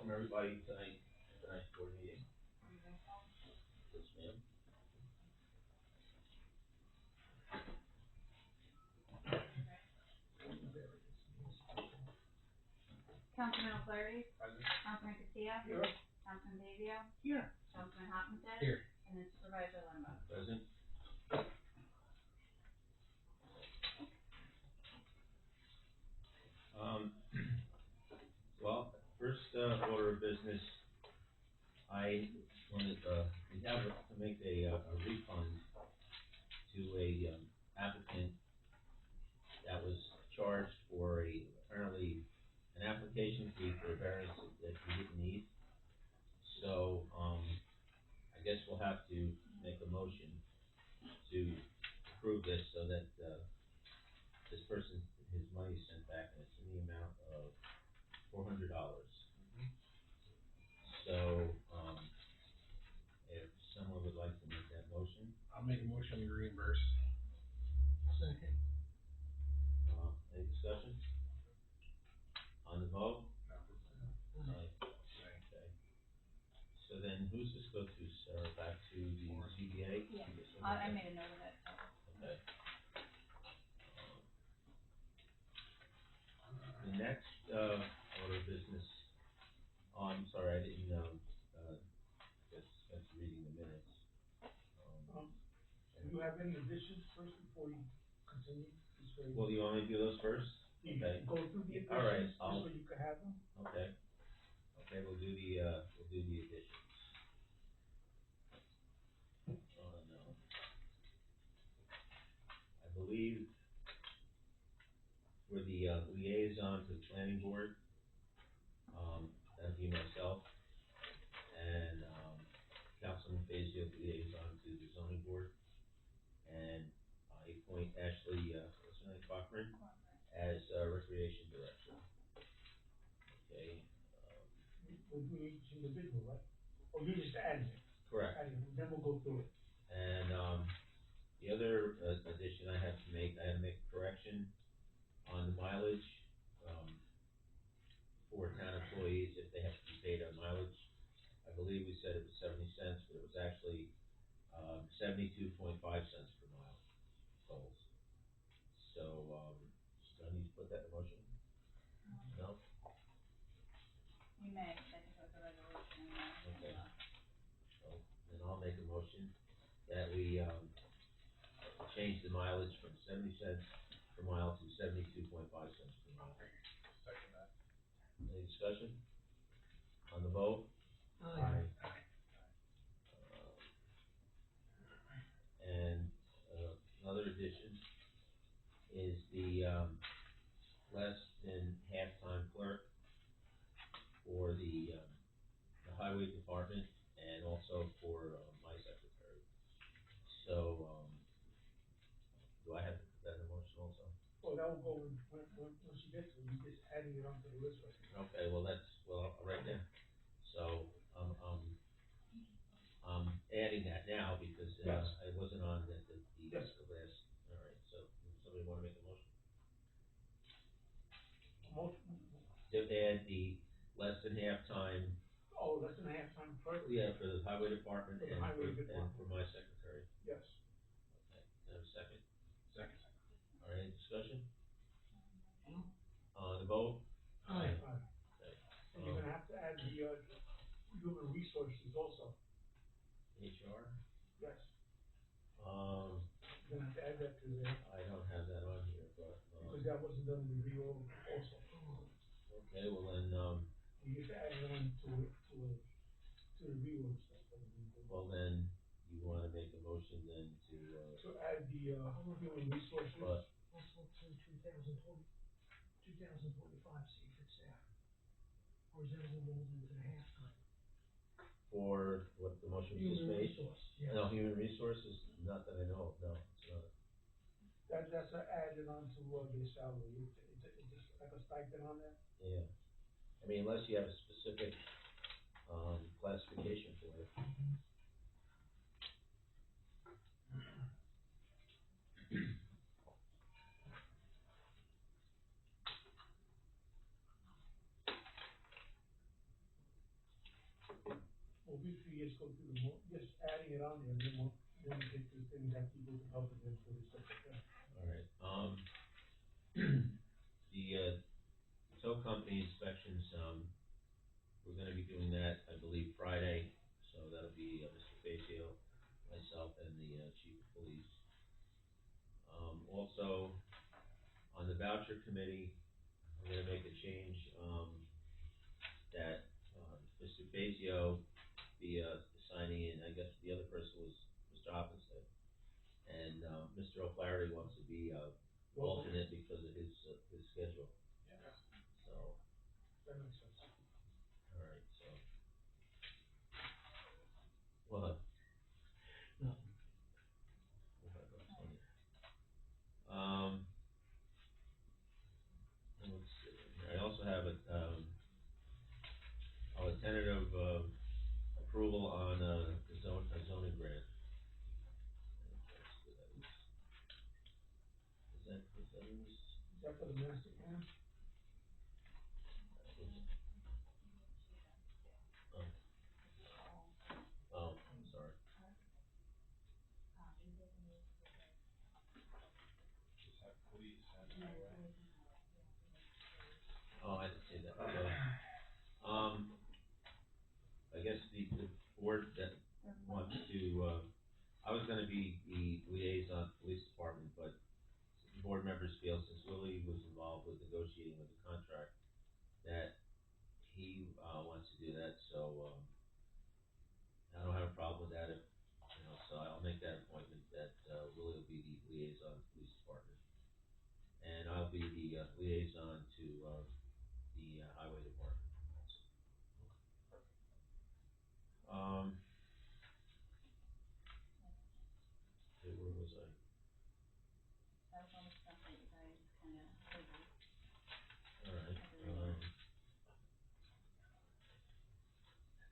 welcome everybody tonight, tonight's board meeting. Yes, ma'am. Councilman O'Flaherty. Present. Councilman Castillo. Here. Councilman Davio. Here. Councilman Hoppenstead. Here. And then Supervisor Lembo. Present. Well, first, order of business, I wanted, we have to make a refund to a, applicant that was charged for apparently an application fee for a variance that he didn't need. So, I guess we'll have to make a motion to approve this so that, this person, his money is sent back, and it's in the amount of $400. So, if someone would like to make that motion, I'll make a motion to reimburse. Second. any discussion? On the vote? No. Aye. Okay. So then, who's this go to, Sarah? Back to the ZBA? Yeah. I made a note of it. Okay. The next, order of business, oh, I'm sorry, I didn't, that's reading the minutes. Do you have any additions first before you continue? Well, do you want me to do those first? You Okay. go through the All right, additions, just so you can have them? Okay. Okay, we'll do the additions. No. I believe for the, liaison to the planning board, that'd be myself, and, Councilman Fazio, liaison to the zoning board, and I appoint Ashley, what's her name, Cochran, as, recreation director. Okay, We'll do each individual, right? Or you just adding it? correct. Adding it, then we'll go through it. And, the other, addition I have to make, I had to make a correction on the mileage, for town employees, if they have to be paid on mileage. I believe we said it was 70 cents, but it was actually, 72.5 cents per mile tolls. So, do I need to put that in motion? No? You may, I think that's a resolution. Okay. So, then I'll make a motion that we, change the mileage from 70 cents per mile to 72.5 cents per mile. Second that. Any discussion? On the vote? Aye. And, another addition is the, less than half-time clerk for the highway department and also for, my secretary. So, do I have to put that in motion also? Well, that will go once you get to it, you just adding it onto the list right now. Okay, well, I'll write down. So, I'm adding that now because, Yes. I wasn't on the Yes. last, all right, so, somebody wanna make a motion? Motion, To add the less than half-time, less than a half time clerk? yeah, for the highway department For the and highway and department. for my secretary. Yes. Okay, can I have a second? Second. All right, any discussion? The vote? Aye. Okay. And you're gonna have to add the, human resources also. HR? Yes. You're gonna have to add that to there, I don't have that on here, but, because that wasn't done in the reorg also. okay, well then, You just add it on to the reorg stuff. that we did. well then, you wanna make a motion then to, To add the, human resources. what? Also to 2025, see if it's there. Or is everything rolled into the halftime? For what the motion was just Human made? resource, yes. No, human resources, not that I know of, no, it's not. That's added on to, their salary, it's just like a stipend on there. Yeah, I mean, unless you have a specific, classification for it. you just go through the just adding it on there, and then we get to the things that people can help with, for the stuff like that. All right, the tow company inspections, we're gonna be doing that, I believe, Friday, so that'll be, Mr. Fazio, myself, and the, chief of police. Also, on the voucher committee, I'm gonna make a change, that, Mr. Fazio be, signing in, I guess the other person was Mr. Hopkinson. And, Mr. O'Flaherty wants to be, alternate because of his schedule, Yeah. so, That makes sense. all right, so. Well, No. Let's see, I also have a tentative, approval on, a zoning grant. Is that in this? Is that for the master plan? Oh, I'm sorry. Just have police and highway. Oh, I didn't see that, so, I guess the board that wants to, I was gonna be the liaison to the police department, but the board members feel since Willie was involved with negotiating with the contract, that he, wants to do that, so, I don't have a problem with that if, so I'll make that appointment that, Willie will be the liaison to the police department. And I'll be the, liaison to, the highway department. Okay, where was I? That was all the stuff that you guys kinda figured. All right,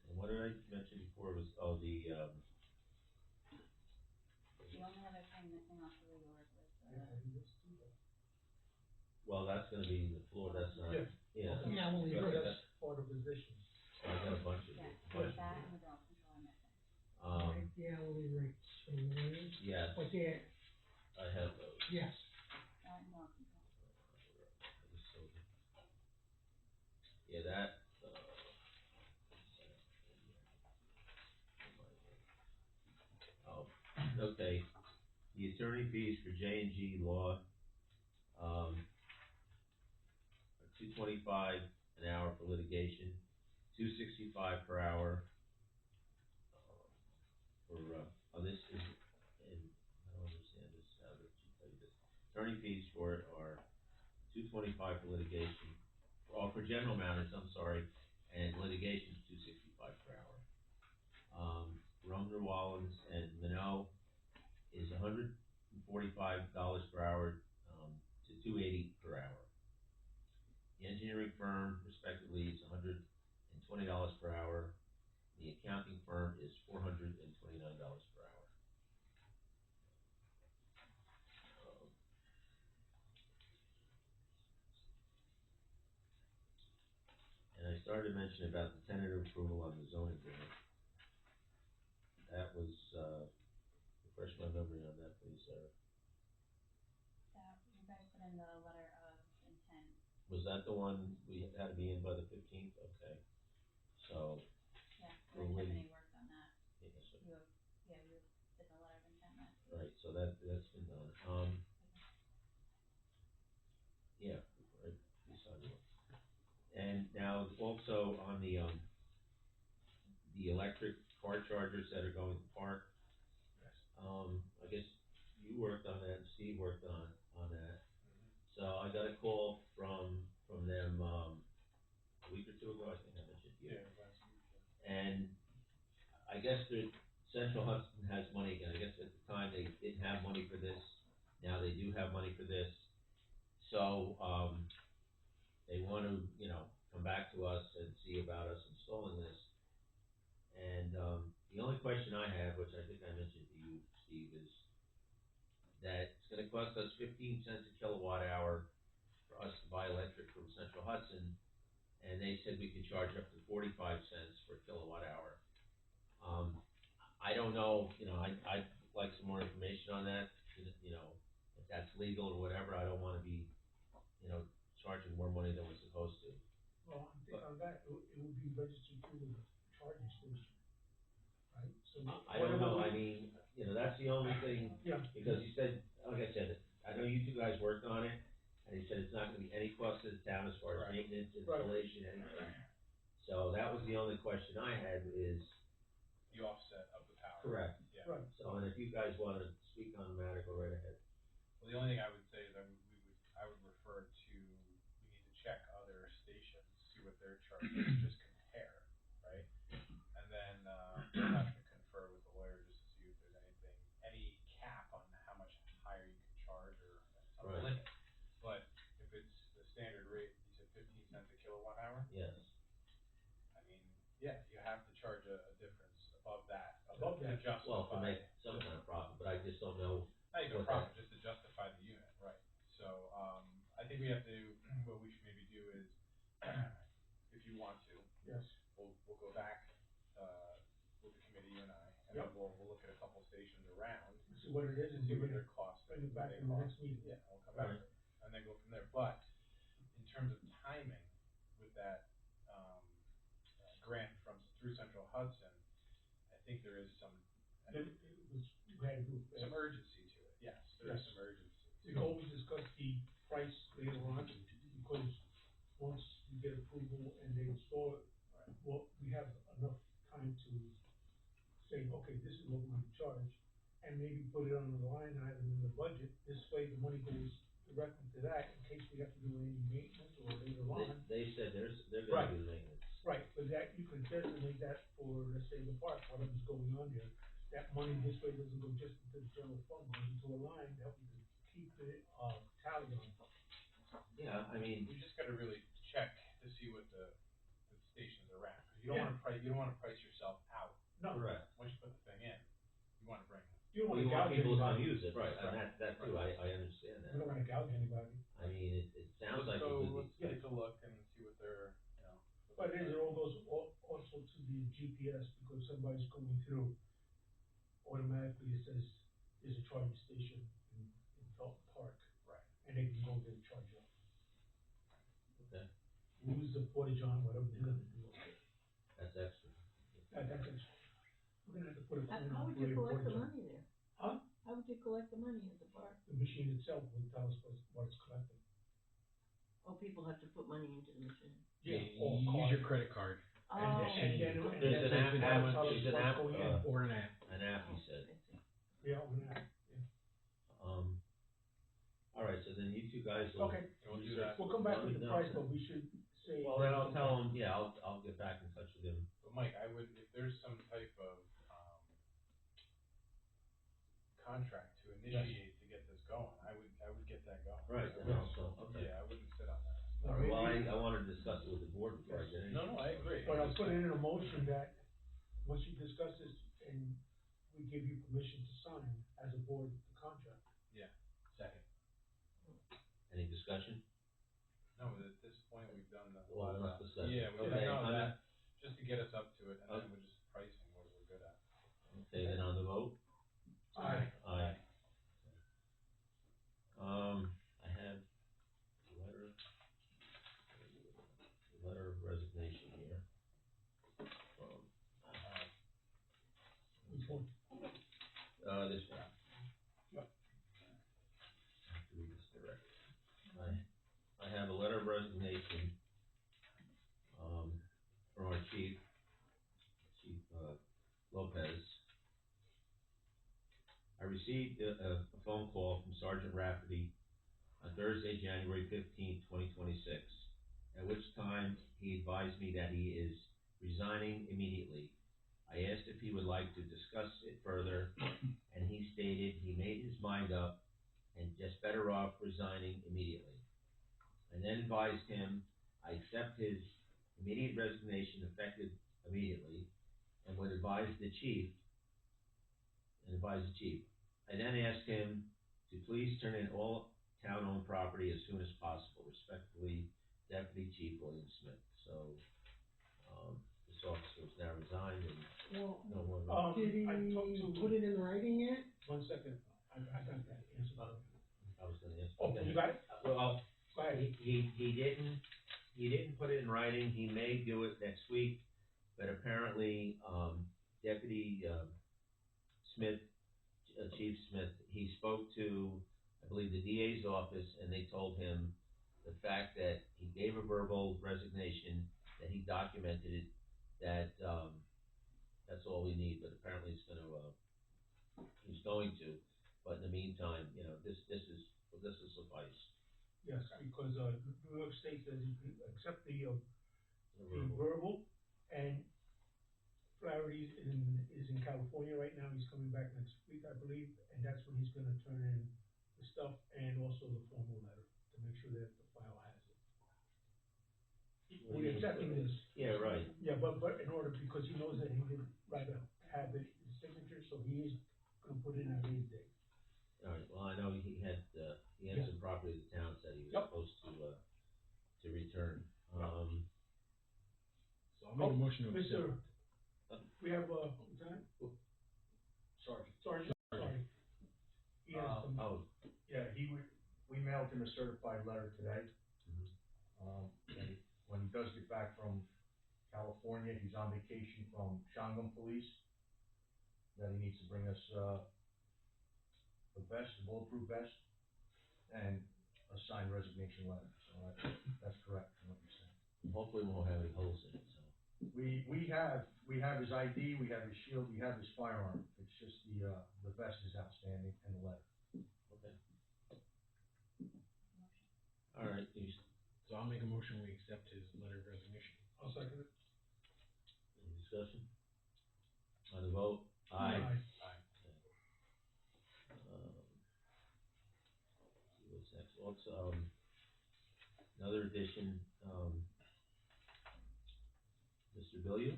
and what did I mention before was, The only other thing missing off the reorg was well, that's gonna be the floor, that's not, Yeah. yeah. Yeah, well, But you're- That's for the positions. I got a bunch of, yeah, bunch that of, and the dog control are missing. Right, the hourly rates for the lawyers, yes, but yeah, I have those. yes, That and dog control. Yeah, that, oh, okay, the attorney fees for J&G Law, are $2.25 an hour for litigation, $2.65 per hour, for, this is, and I don't understand this, how did she tell you this? Attorney fees for it are $2.25 for litigation, for general matters, I'm sorry, and litigation is $2.65 per hour. Rumner Wallens and Minot is $145 per hour, to $2.80 per hour. The engineering firm respectively is $120 per hour. The accounting firm is $429 per hour. And I started to mention about the tentative approval on the zoning grant. That was, refresh my memory on that, please, Sarah. That, you guys put in the letter of intent. Was that the one we had to be in by the 15th? Okay. So, Yeah, Well, Ray when- Tiffany worked on that. yeah, so, You did the letter of intent last week. right, so that's been done. Yeah, right, beside you. And now also on the electric car chargers that are going to park, Yes. I guess you worked on that, and Steve worked on that. So I got a call from them, a week or two ago, I think I mentioned to you. Yeah, last week. And I guess the Central Hudson has money again. I guess at the time they didn't have money for this. Now they do have money for this. So, they want to, come back to us and see about us installing this. And, the only question I have, which I think I mentioned to you, Steve, is that it's gonna cost us 15 cents a kilowatt hour for us to buy electric from Central Hudson. And they said we could charge up to 45 cents per kilowatt hour. I don't know, I'd like some more information on that, if that's legal or whatever, I don't wanna be, charging more money than we're supposed to. Well, I think on that, it would be registered through the charging station, right? So I don't know, whatever I mean, that's the only thing, Yeah, because you said, like I said, I know you two guys worked on it, and he said it's not gonna be any cost to the town as far as Right. maintenance, installation, anything. So that was the only question I had is. The offset of the power. Correct. Yeah. right, So, and if you guys wanna speak on the matter, go right ahead. Well, the only thing I would say is I would refer to, we need to check other stations, see what their charges, just compare, right? And then, we'll have to confer with the lawyer just to see if there's any cap on how much higher you can charge or some Right. limit. But if it's the standard rate, you said 15 cents a kilowatt hour, Yes. I mean, yeah, you have to charge a difference above that. Above that. To justify. Well, to make some kind of profit, but I just don't know. Not even a what profit, just to justify the unit, right? So, I think we have to, what we should maybe do is, if you want to, yes, we'll go back, with the committee, you and I, and then Yep. we'll look at a couple stations around, see what it is and and see bring what it, their costs are. bring it back what they in the cost. next meeting. Yeah, and we'll come back, Right. and then go from there, but, in terms of timing, with that, grant through Central Hudson, I think there is some, We had to do it. some urgency to it, yes, there is Yes. some urgency. We can always discuss the price later on, because once you get approval and they install it, Right. well, we have enough time to say, okay, this is what we're gonna charge, and maybe put it on the line item in the budget, this way the money goes directly to that, in case we have to do any maintenance or later on. They said they're Right. gonna do maintenance. Right, but that, you can designate that for, let's say, the park, whatever's going on there, that money this way doesn't go just into the general fund, goes into a line that we can keep it, tally on. Yeah, I mean, We just gotta really check to see what the stations are at, 'cause you don't Yeah. you don't wanna price yourself out. No, correct. Once you put the thing in, you wanna bring, you don't We wanna want gouge people to anybody. use it, right, and Right. that too, I understand We don't that. wanna gouge anybody. I mean, it sounds like it so would let's be. take a look and see what they're, But it all goes also to the GPS, because somebody's going through, automatically it says, there's a charging station in Felton Park, Right. and they can go there and charge up. Okay, Lose the portage on, whatever they're gonna do. that's extra. That's it. We're gonna have to put a plan How on would where you the collect the portage on. money there? Huh? How would you collect the money at the park? The machine itself will tell us what it's collecting. Oh, people have to put money into the machine. Or use card. your credit card. Oh. And then There's an app, that'll tell us there's an what's app, going in. Or an app. an app, he said. I see. Yeah, on that. All right, so then you two guys will. Okay, And we'll do that. we'll come back with the No, price, but we should say. Well, then I'll tell him, yeah, I'll get back in touch with him. But Mike, if there's some type of, contract to initiate to get this going, I would get that going. Right, I then would- also, okay. Yeah, I wouldn't sit on that. All right, well, I wanted to discuss it with the board before I did anything. No, I agree. But I'll put it in a motion that, once you discuss this, and we give you permission to sign as a board the contract. Second. Any discussion? No, at this point, we've done a Well, lot of enough that. discussion. Yeah, we've Okay, done all I'm that, just to get us up to it, and Okay. then we're just pricing what we're good at. Okay, then on the vote? Aye. Aye. I have letter of resignation here. From, Which one? this one. Yep. I have to read this directly. I have a letter of resignation, from our chief, Lopez. I received a phone call from Sergeant Rafferty on Thursday, January 15, 2026, at which time he advised me that he is resigning immediately. I asked if he would like to discuss it further, and he stated he made his mind up and just better off resigning immediately. I then advised him I accept his immediate resignation effective immediately and would advise the chief. I then asked him to please turn in all town-owned property as soon as possible. Respectfully, Deputy Chief William Smith. So, this this officer has now resigned and Well, no longer. did he I talked to- put it in writing yet? 1 second, I got that answer. I was gonna ask. Oh, you got it? Well, Go ahead. he didn't put it in writing, he may do it next week, but apparently, Deputy, Smith, Chief Smith, he spoke to, I believe, the DA's office, and they told him the fact that he gave a verbal resignation, that he documented it, that, that's all we need, but apparently he's going to, but in the meantime, you know, this will suffice. Yes, because, New York State says you can accept the verbal, and Flaherty is in California right now, he's coming back next week, I believe, and that's when he's gonna turn in the stuff and also the formal letter, to make sure that the file has it. We're accepting this. Yeah, right. Yeah, but in order, because he knows that he didn't write a habit, his signature, so he is gonna put in a his date. All right, well, I know he had Yeah. some property the town said he was Yep. supposed to return. So I'll make a motion to Mr. accept. We have, Lieutenant? Sergeant, sorry. He has some, Oh, Yeah, we mailed him a certified letter today. And when he does get back from California, he's on vacation from Shangam Police, that he needs to bring us, the vest, the bulletproof vest, and a signed resignation letter, so that's correct from what you're saying. hopefully we won't have any holes in it, so. We have his ID, we have his shield, we have his firearm, it's just the vest is outstanding and the letter. Okay. All right, So I'll make a motion, we accept his letter of resignation. I'll second it. any discussion? On the vote? Aye. See what's next, also, another addition, Mr. Billiou?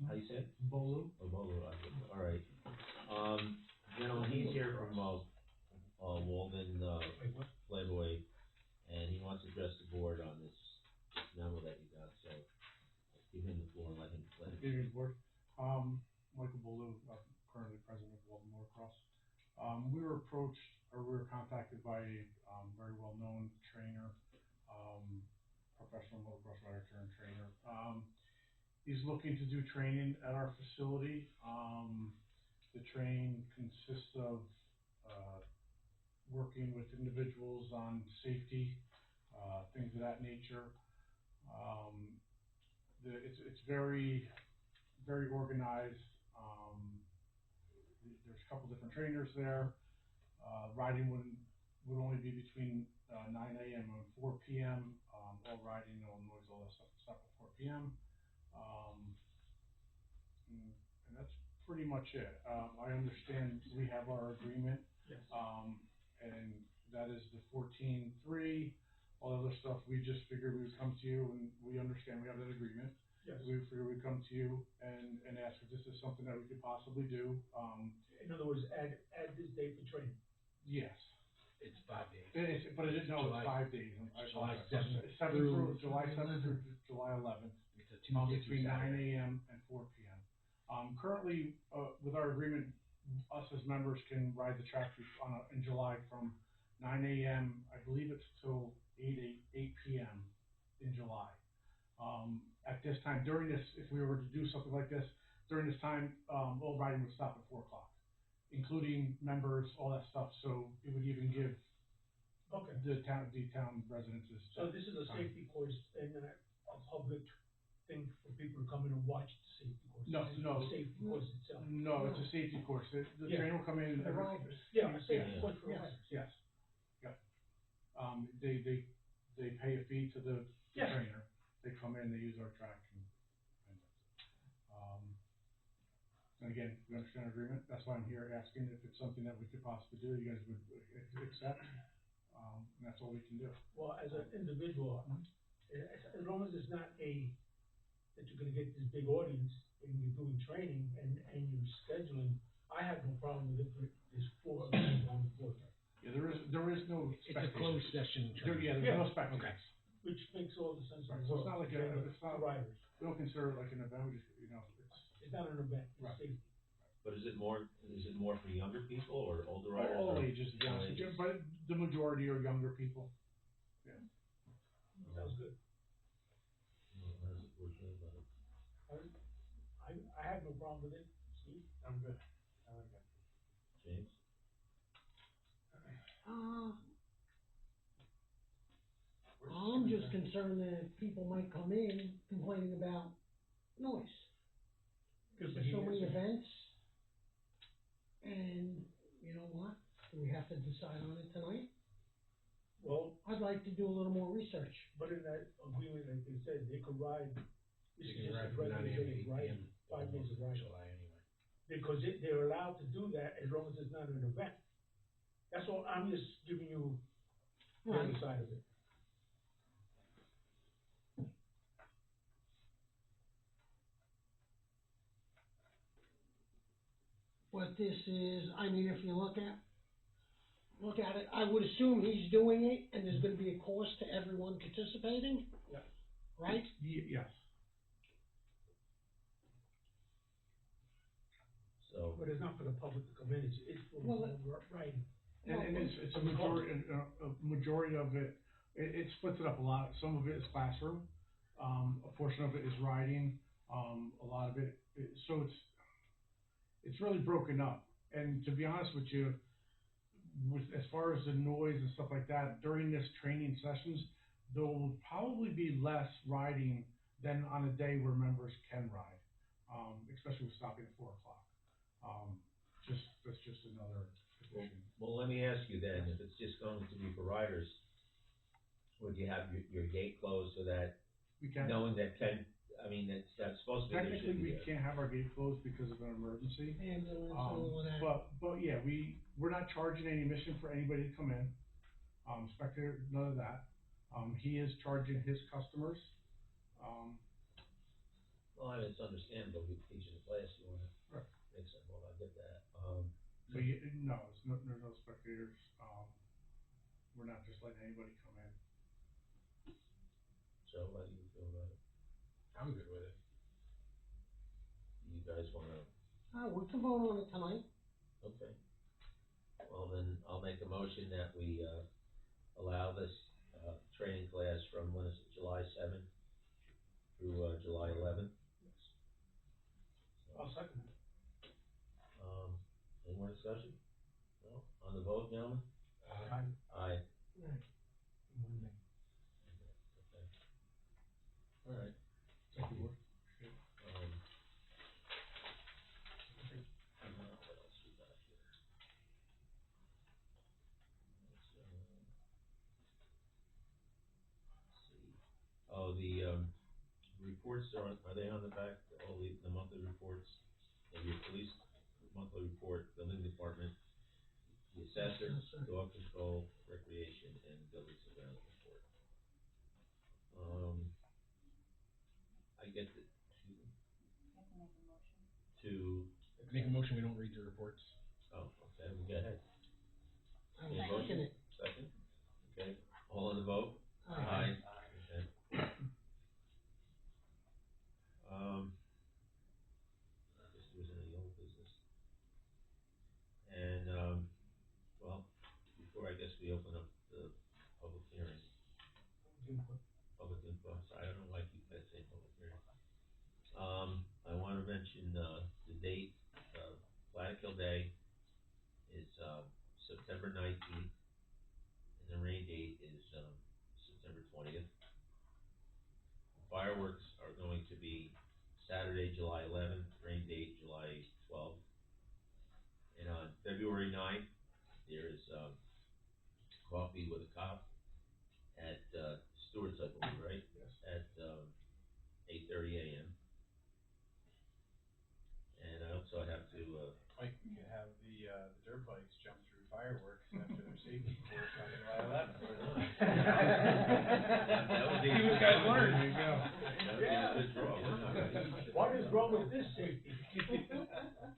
How you say it? Bolu. Oh, Bolo, all right. Gentlemen, he's here from, Walden, Wait, what? Playboy, and he wants to address the board on this memo that you got, so give him the floor and let him. Good evening, board. Michael Bolu, currently president of Walden Motocross. We were approached, or we were contacted by a, very well-known trainer, professional motocross rider turned trainer. He's looking to do training at our facility. The training consists of, working with individuals on safety, things of that nature. It's very, very organized. There's a couple different trainers there. Riding would only be between 9 a.m. and 4 p.m. All riding, no noise, all that stuff at 4 p.m. And that's pretty much it. I understand we have our agreement. Yes. And that is the 14.3, all other stuff, we just figured we would come to you, and we understand we have that agreement. Yes. We figured we'd come to you and ask if this is something that we could possibly do. In other words, add this date for training. Yes. It's 5 days. But it's July- 5 days. July 7th July 7th through July 11th. It's a Tuesday through Between 9 Saturday. a.m. and 4 p.m. Currently, with our agreement, us as members can ride the track in July from 9 a.m., I believe it's till 8 p.m. in July. At this time, during this, if we were to do something like this, during this time, all riding would stop at 4 o'clock, including members, all that stuff, so it would even give Okay. the town residences. So this is a safety course and a public thing for people to come in and watch the safety course? No, This is no. the safety course itself? No, it's a safety course. The Yeah. trainer will come in. The riders. Yeah, a safety Yeah. course for Yes, riders. yes, yep. They pay a fee to the Yeah. trainer. They come in, they use our track and again, we understand our agreement. That's why I'm here asking if it's something that we could possibly do, you guys would accept. And that's all we can do. Well, as an individual, as long as it's not that you're gonna get this big audience and you're doing training and you're scheduling, I have no problem with it, but there's 4 people on the board. Yeah, there is no It's a spectators. closed session. There's no Yeah. spectators. which makes all the sense in Right, the so world. it's not like it's not, Riders, we don't consider it like an event, we just, it's not an event, it's Right. safety. But is it more for younger people or older riders? all or- ages, to be all honest with you, ages? but the majority are younger people. Sounds good. Well, how does it work out about it? I have no problem with it, Steve. I'm good. I like it. James? I'm just concerned that people might come in complaining about noise. Good for There's so you. many events, and you know what? Do we have to decide on it tonight? Well, I'd like to do a little more research. but in that agreement, like they said, they could ride, this You is can just a ride from regular 9 AM to day, 8 right? PM. 5 days of riding. July anyway. Because they're allowed to do that as long as it's not an event. That's all, I'm just giving you the other Right. side of it. What this is, I mean, if you look at it, I would assume he's doing it, and there's gonna be a cost to everyone participating? Yeah. Right? Yes. So, But it's not for the public to come in, it's for Well, riding. And it's a majority of it, it splits it up a lot. Some of it is classroom, a portion of it is riding, a lot of it, so it's really broken up. And to be honest with you, as far as the noise and stuff like that, during this training sessions, there will probably be less riding than on a day where members can ride, especially with stopping at 4:00. That's just another addition. well, let me ask you then, if it's just going to be for riders, would you have your gate closed so that, We can't. knowing that that's supposed to be, there Technically, should be we there? can't have our gate closed because of an emergency. Ambulance, all of that. But yeah, we're not charging any admission for anybody to come in. Spectator, none of that. He is charging his customers. Well, I mean, it's understandable, you're teaching a class, you wanna Right. make some, well, I get that, So no, there's no spectators. We're not just letting anybody come in. Joe, how do you feel about it? I'm good with it. You guys wanna, We can vote on it tonight. okay. Well, then, I'll make a motion that we, allow this, training class from, when is it, July 7th through, July 11th? I'll second it. Any more discussion? No? On the vote, gentlemen? Aye. Right. Monday. Okay. All right. Thank you, board. What else we got here? Let's see. Oh, the reports are they on the back, all the monthly reports? Of your police monthly report, building department, the assessor, Yes, sir. dog control, recreation, and building surveillance report. I get the, You have to make a motion. to, Make a motion, we don't read the reports. oh, okay, we go ahead. I Any will motion? second it. Second, okay, all in the vote? Aye. Okay. I guess there isn't any old business. And, well, before I guess we open up the public hearing, public info, sorry, I don't know why I keep saying public hearing. I wanna mention, the date, Plattekill Day is, September 19th, and the rain date is, September 20th. Fireworks are going to be Saturday, July 11th, rain date July 12th. And on February 9th, there is, coffee with a cop at, Stewart's, I believe, right? Yes. At, 8:30 a.m. And I also have to, Like, we could have the dirt bikes jump through fireworks after their safety course on July 11th. That would be. See what guys learn. There you go. That would be a good draw, wouldn't it? What is wrong with this safety?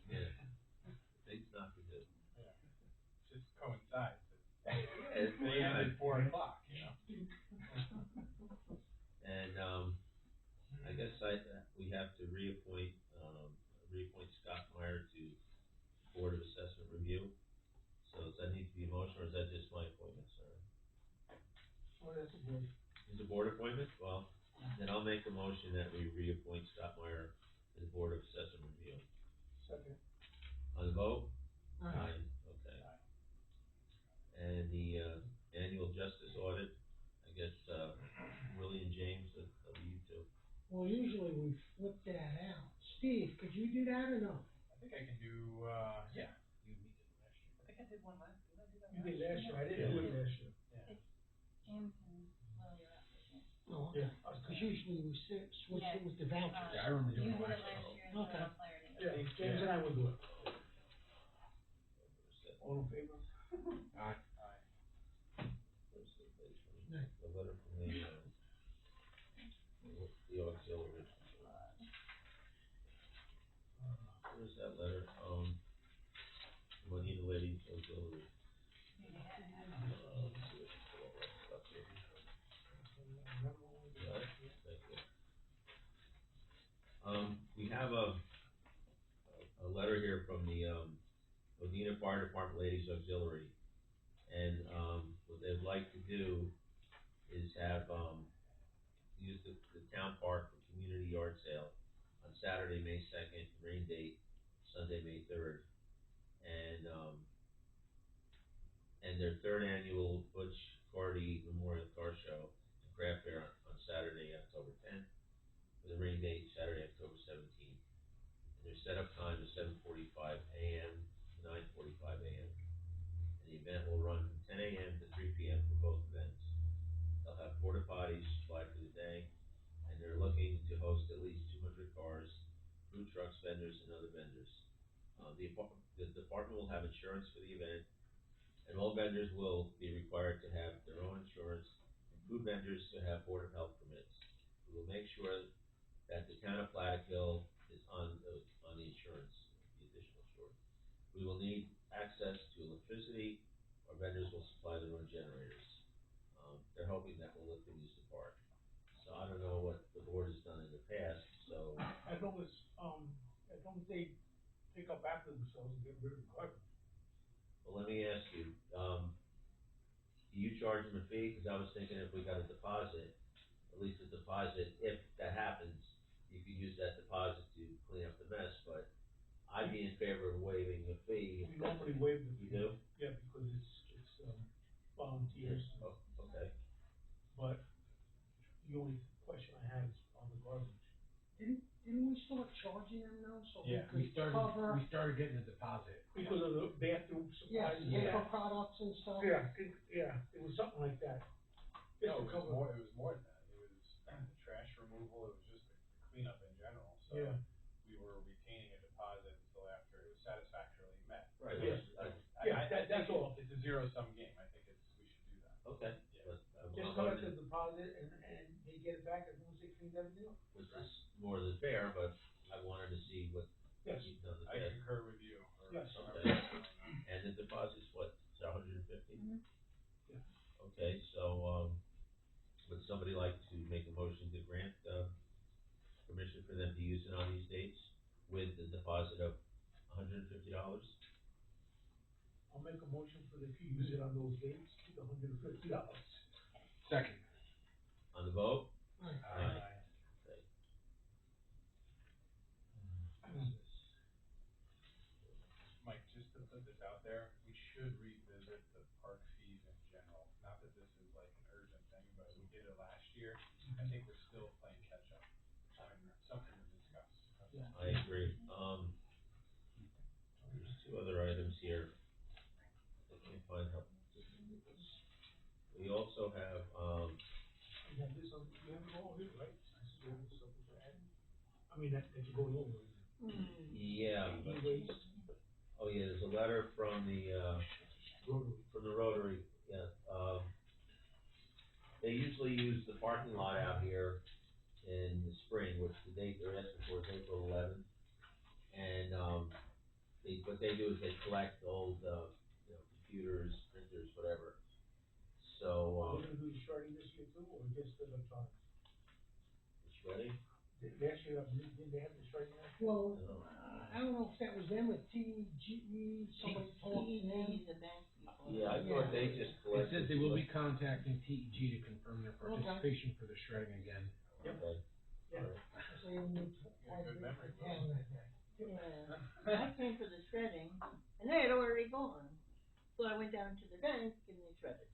Yeah. Things not to do. Just coincides. It's They end at 4 o'clock, you know? that's a board. Is a board appointment? Well, then I'll make a motion that we reappoint Scott Meyer to the Board of Assessment Review. Second. On the vote? Aye. Okay. And the, annual justice audit, I guess, Willie and James, that'll be you two. Well, usually we flip that out. Steve, could you do that or no? I think I can do, yeah. You did last year. I think I did one last, did I do that You did last year, I didn't do it last year. Yeah. James and Lily are up this year. No, Yeah. cause usually we switch it with the vouchers. Yeah, I remember doing You it did it last last year. year, and so Okay. I'll Claire did it. Yeah, James and I will do it. All in favor? Aye. Where's the page from? Right. The letter from the auxiliary. Where's that letter? Juanita Ladies Auxiliary. Let's see if I can pull all that stuff here. Got it? Thank you. We have a letter here from the, Modena Fire Department Ladies Auxiliary. And, what they'd like to do is have, use the town park for community yard sale on Saturday, May 2nd, rain date, Sunday, May 3rd. And their third annual Butch Carty Memorial Car Show and Craft Fair on Saturday, October 10th, with a rain date Saturday, October 17th. And their setup time is 7:45 a.m. to 9:45 a.m. And the event will run from 10 a.m. to 3 p.m. for both events. They'll have porta potties supplied for the day, and they're looking to host at least 200 cars, food trucks, vendors, and other vendors. The department will have insurance for the event, and all vendors will be required to have their own insurance, and food vendors to have Board of Health permits. We will make sure that the town of Plattekill is on the insurance, the additional insurance. We will need access to electricity. Our vendors will supply their own generators. They're hoping that will let them use the park. So I don't know what the board has done in the past, so, As long as they pick up after themselves and get rid of the garbage. well, let me ask you, do you charge them a fee? Cause I was thinking if we got a deposit, at least a deposit, if that happens, you could use that deposit to clean up the mess, but I'd be in favor of waiving a fee. We normally waive the You fee. do? Yeah, because it's volunteers, Oh, okay. but the only question I have is on the garbage. Didn't we start charging them now, so we Yeah, could cover, We started getting a deposit. Because of the bathroom yes, supplies. paper products and stuff? Yeah, it was something like that. Just No, to cover- it was more than that. It was the trash removal, it was just the cleanup in general, so. Yeah. We were retaining a deposit until after it was satisfactorily met. Right. Yeah. I That's think all. It's a zero-sum game, I think we should do that. Okay. Yeah. But, Just collect the deposit and they get it back as long as they clean everything up. which is more than fair, but I wanted to see what Yes. you've done in the I past. concur with you. or Yes. however Okay. you're doing that. And the deposit's what, it's $150? Mhm. Yeah. Okay, so, would somebody like to make a motion to grant, permission for them to use it on these dates with the deposit of $150? I'll make a motion for them to use it on those dates, with $150. Second. On the vote? Aye. Aye. Okay. Mike, just to put this out there, we should revisit the park fees in general. Not that this is like an urgent thing, but we did it last year. I think we're still playing catch up. Something to discuss. Yeah. I agree. There's two other items here. I can't find how. We also have, You have this on, you have it all here, right? I see you have this up with that. I mean, that you're going over. yeah, but, E-waste, oh yeah, there's a letter from the, rotary. Rotary, yeah, they usually use the parking lot out here in the spring, which the date they're asking for is April 11th. And, what they do is they collect old, computers, printers, whatever. So, Are they gonna do the shredding this year too, or just the electronics? it's ready? Last year, did they have the shredding last year? Well, I don't know if that was them or TGE, somebody talked to them. TEG, the bank people. Yeah, I thought they just It collected. says they will be contacting TEG to confirm their participation for the shredding again. Okay. Yeah. So you need Yeah, good memory, Will. ten that day. Yeah, I came for the shredding, and they had already gone. So I went down to the bank and they shredded.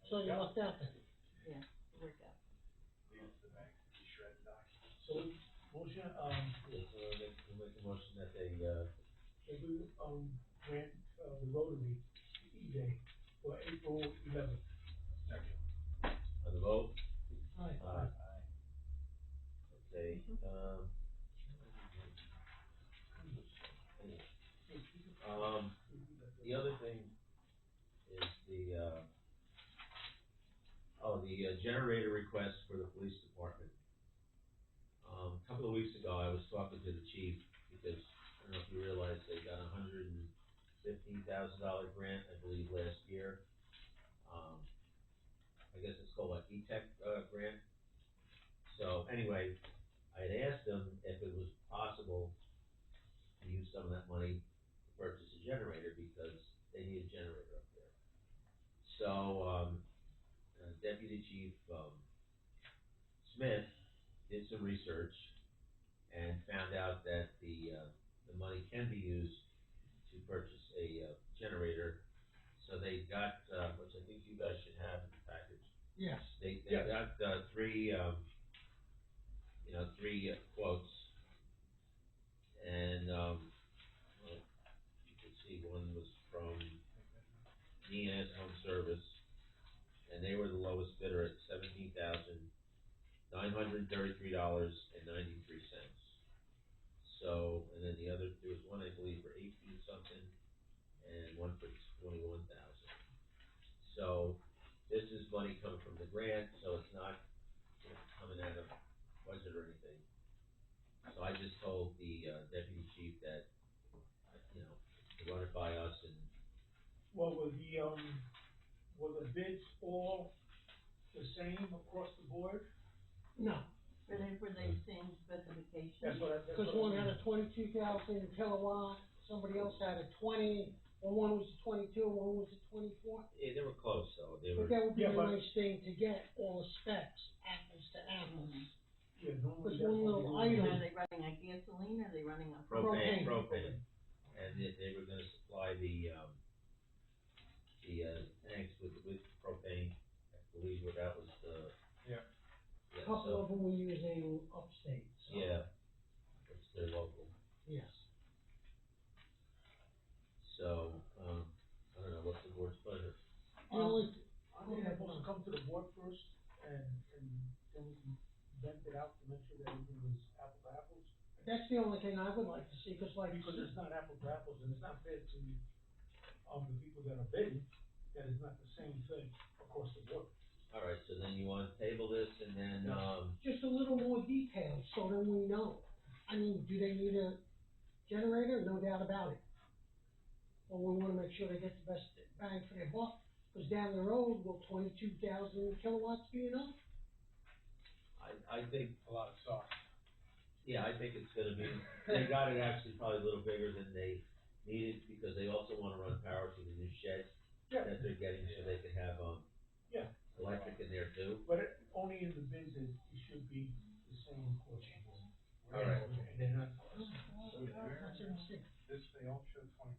So you lucked out then. Yeah, it worked out. Leave it to the bank to be shred documents. So, motion, Yeah, so we'll make a motion that they, if we, grant, the Rotary E-Day for April 11th. on the vote? Aye. Okay, the other thing is the generator request for the police department. A couple of weeks ago, I was talking to the chief, because, I don't know if you realize, they got $115,000 grant, I believe, last year. I guess it's called like E-Tech, grant. So, anyway, I had asked them if it was possible to use some of that money to purchase a generator, because they need a generator up there. So, Deputy Chief, Smith did some research and found out that the money can be used to purchase a generator. So they got, which I think you guys should have in the package. Yes. They Yes. got, three quotes. And, well, you can see one was from Nias Home Service, and they were the lowest bidder at $17,933.93. So, and then there was one, I believe, for 18 something, and one for 21,000. So, this is money coming from the grant, so it's not coming out of budget or anything. So I just told the deputy chief that, to run it by us, and Well, were the bids all the same across the board? No, Were they for the same specifications? That's what I. because one had a 22,000 kilowatt, somebody else had a 20, or one was a 22, one was a 24. yeah, they were close, though. They were. But that would be Yeah, a but- nice thing to get all the specs, apples to apples. Yeah, normally. There's one little Are item. they running on gasoline, or are they running on? Propane. Propane. And they were gonna supply the tanks with propane. I believe what that was the. Yeah. A couple of them were using upstate, so. Yeah, it's their local. Yes. So, I don't know, what's the board's pleasure? The only, I think they're supposed to come to the board first, and then we can vent it out to make sure that everything was apple to apples. that's the only thing I would like to see, because like. Because it's not apple to apples, and it's not fair to, the people that are bidding, that it's not the same thing across the board. All right, so then you wanna table this, and then, Just a little more detail, so then we know. I mean, do they need a generator? No doubt about it. But we wanna make sure they get the best bang for their buck, because down the road, will 22,000 kilowatts be enough? I think, A lot of sauce. yeah, I think it's gonna be, they got it actually probably a little bigger than they needed, because they also wanna run power to the new shed Yeah. that they're getting, so they can have, Yeah. electric in there too. But only in the bids, it should be the same portion. All right. And they're not. That's a mistake. This, they all show 22.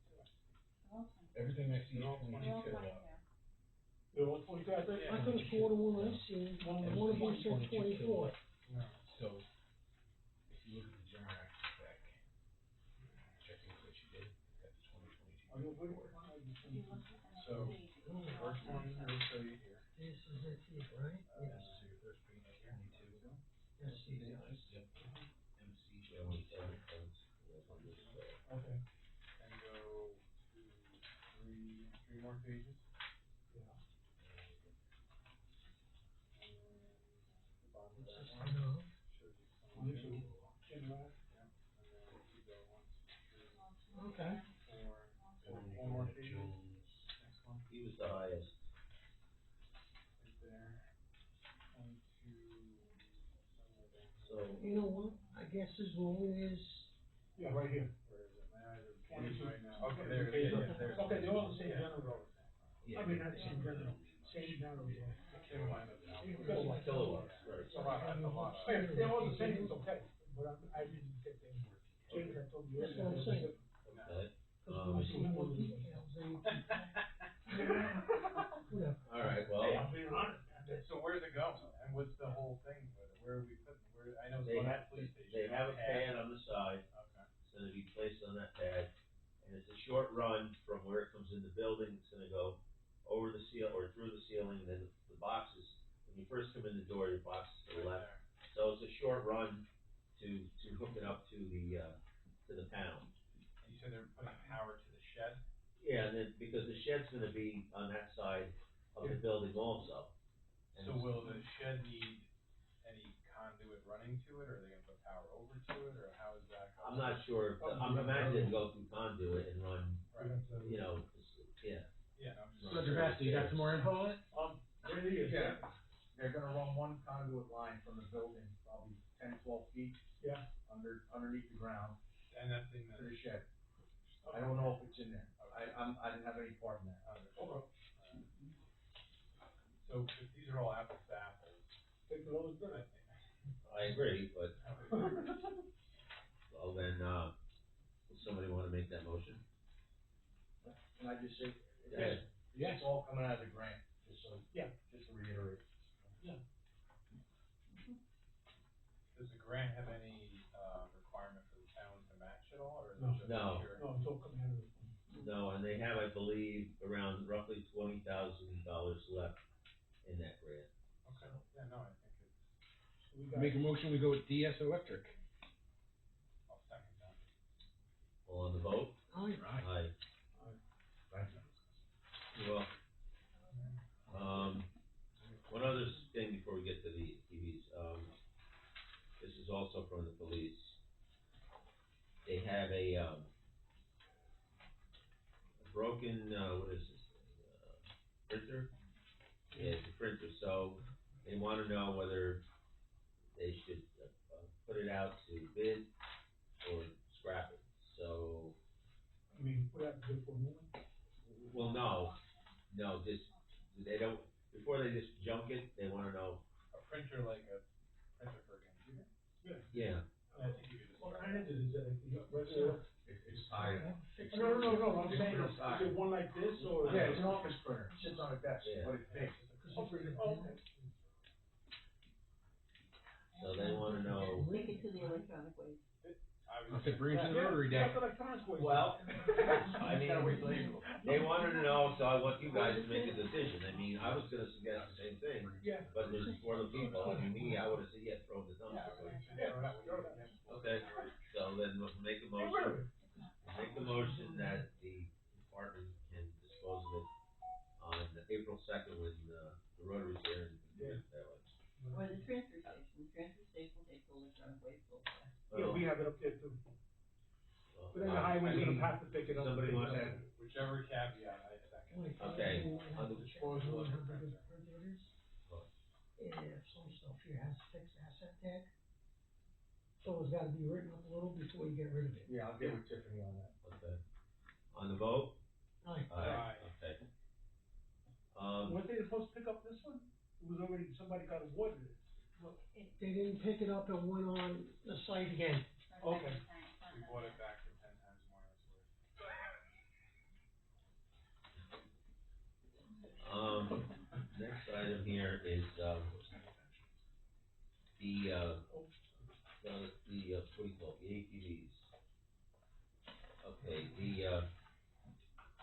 Everything I see is They're all 22 22. kilowatt. They're all 22, I thought. I could have swore the one I seen, one of them said 24. No. So, if you look at the generator spec, checking what you did, got the 2022. Are you good with So, first one, it'll show you here. This is it here, right? Yes. So your first page is 22. Yes, these guys. Yep. MC Yeah, when you sell it, on this, Okay. And go to three more pages. Yeah. And the bottom of It's that just, one shows you On this 22. one, General. Yeah, and then if you go 1, 2, 3, Okay. 4, And then you one go more to page. Jones. Next one, He was the highest. right there. 22, somewhere down. So, You know what? I guess as long as, Yeah, right here. Where is it? May I either These right now, okay, there, there's. Okay, they're all the same Yeah. general. Yeah. I mean, not the same general, same general. Kilowatt of power. Kilowatts, right. That's a lot, that's a lot. If they're all the same, it's okay, but I didn't get them. James, I told you. That's what I'm saying. Okay, Cause when we see more details, then, whatever. all right, well, Hey, I'm being honest, man, that's. So where's it going, and what's the whole thing with it, where are we putting, I know it's they going to have, the police station. they have a pad on the side, Okay. it's gonna be placed on that pad, and it's a short run from where it comes in the building, it's gonna go over the seal, or through the ceiling, and then the boxes, when you first come in the door, your box is to the Right left. there. So it's a short run to hook it up to the panel. And you said they're putting power to the shed? Yeah, and then, because the shed's gonna be on that side of the building also. And So will the shed need any conduit running to it, or are they gonna put power over to it, or how is that going? I'm not sure, I'm imagining go through conduit and run, Right, you know, yeah. yeah, I'm just. So Sylvester, you got some more info on it? There it is. Yeah, they're gonna run one conduit line from the building, probably 10, 12 feet. Yeah. Underneath the ground And that thing to that. the shed. I don't know if it's in there. I didn't have any part in that. Okay. So, if these are all apples to apples, Take the lowest I bidder. think. I agree, but, well then, does somebody wanna make that motion? Can I just say, Go ahead. it's all coming out of the grant, just so. Yeah. Just to reiterate. Does the grant have any, requirement for the town to match it all, or is No. it just? No. pure- No, it's all coming out of the fund. No, and they have, I believe, around roughly $20,000 left in that grant. Okay, yeah, no, I think it's, So we got. Make a motion, we go with DS Electric. I'll second that. All on the vote? Aye. Aye. Thank you. You're welcome. One other thing before we get to the TVs, this is also from the police. They have a broken, what is this, printer? Yeah, it's a printer, so they wanna know whether they should, put it out to bid or scrap it, so, I mean, put out the bid for a new one. well, no, just, they don't, before they just junk it, they wanna know, A printer like a printer for a computer? yeah, I think you could just. What kind is it? Is it like the regular? It's tied. No, I'm It's saying, real is tight. it one like this or? Yeah, it's an office printer, it sits on a desk, Yeah. but it's big. Okay. so they wanna know, Take it to the electronic waste. I'll say bring it to the Rotary Day. That's electronic waste. well, I mean, Gotta wait till April. they wanted to know, so I want you guys to make a decision, I mean, I was gonna suggest the same thing, Yeah. but there's four other people, I mean, me, I would've said, yeah, throw it in the dumpster. Okay, so then we'll make a motion, that the department can dispose of it on April 2nd when, the Rotary's there and do it that way. Or the transfer station takes electronic waste also. Yeah, we have it up there too. Well, But then the highway's I mean, gonna have to pick it up. somebody wants to- Whichever caveat, I second. Okay, on the Disposal of how big a printer it is. If some stuff here has fixed asset tag, so it's gotta be written up a little before you get rid of it. Yeah, I'll get with Tiffany on that. Okay, on the vote? Aye. Aye. Okay. Weren't they supposed to pick up this one? It was already, somebody got awarded it. They didn't pick it up and went on the site again. Okay. We bought it back for 10 times more than it's worth. Next item here is, the, what do you call it, the ATVs. Okay,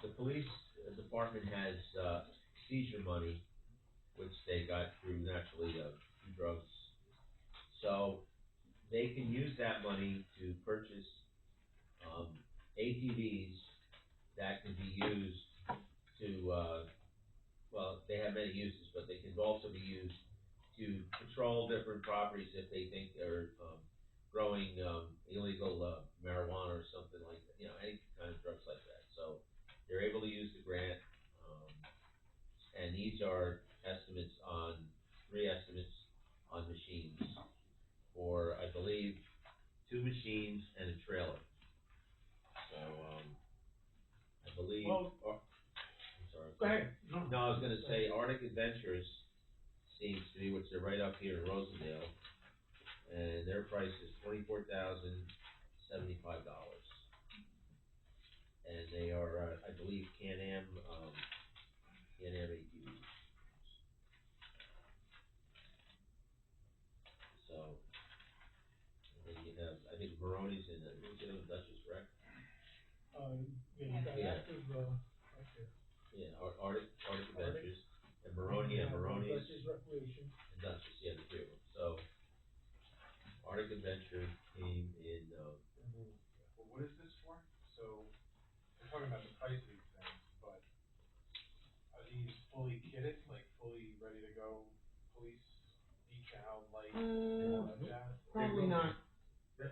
the police department has, seizure money, which they got through naturally, drugs. So, they can use that money to purchase, ATVs that can be used to, well, they have many uses, but they can also be used to patrol different properties if they think they're, growing, illegal, marijuana or something like that, you know, any kind of drugs like that. So, they're able to use the grant, and these are three estimates on machines for, I believe, 2 machines and a trailer. So, believe, Well- I'm sorry. Go ahead. No, I was gonna say Arctic Adventures seems to be, which they're right up here in Rosendale, and their price is $24,075. And they are, I believe, Can-Am ATVs. So, and then you have, I think Maroney's in the, who's in the Dutchess Rec? Yeah, you got Yeah. active, right there. Yeah, Arctic Adventures, and Maroney's, Dutchess Recreation. and Dutchess, yeah, the two of them. So, Arctic Adventure came in, Well, what is this for? So, we're talking about the price of these things, but are these fully kitted, like fully ready to go, police, decal, lights, and all that jazz? Probably not.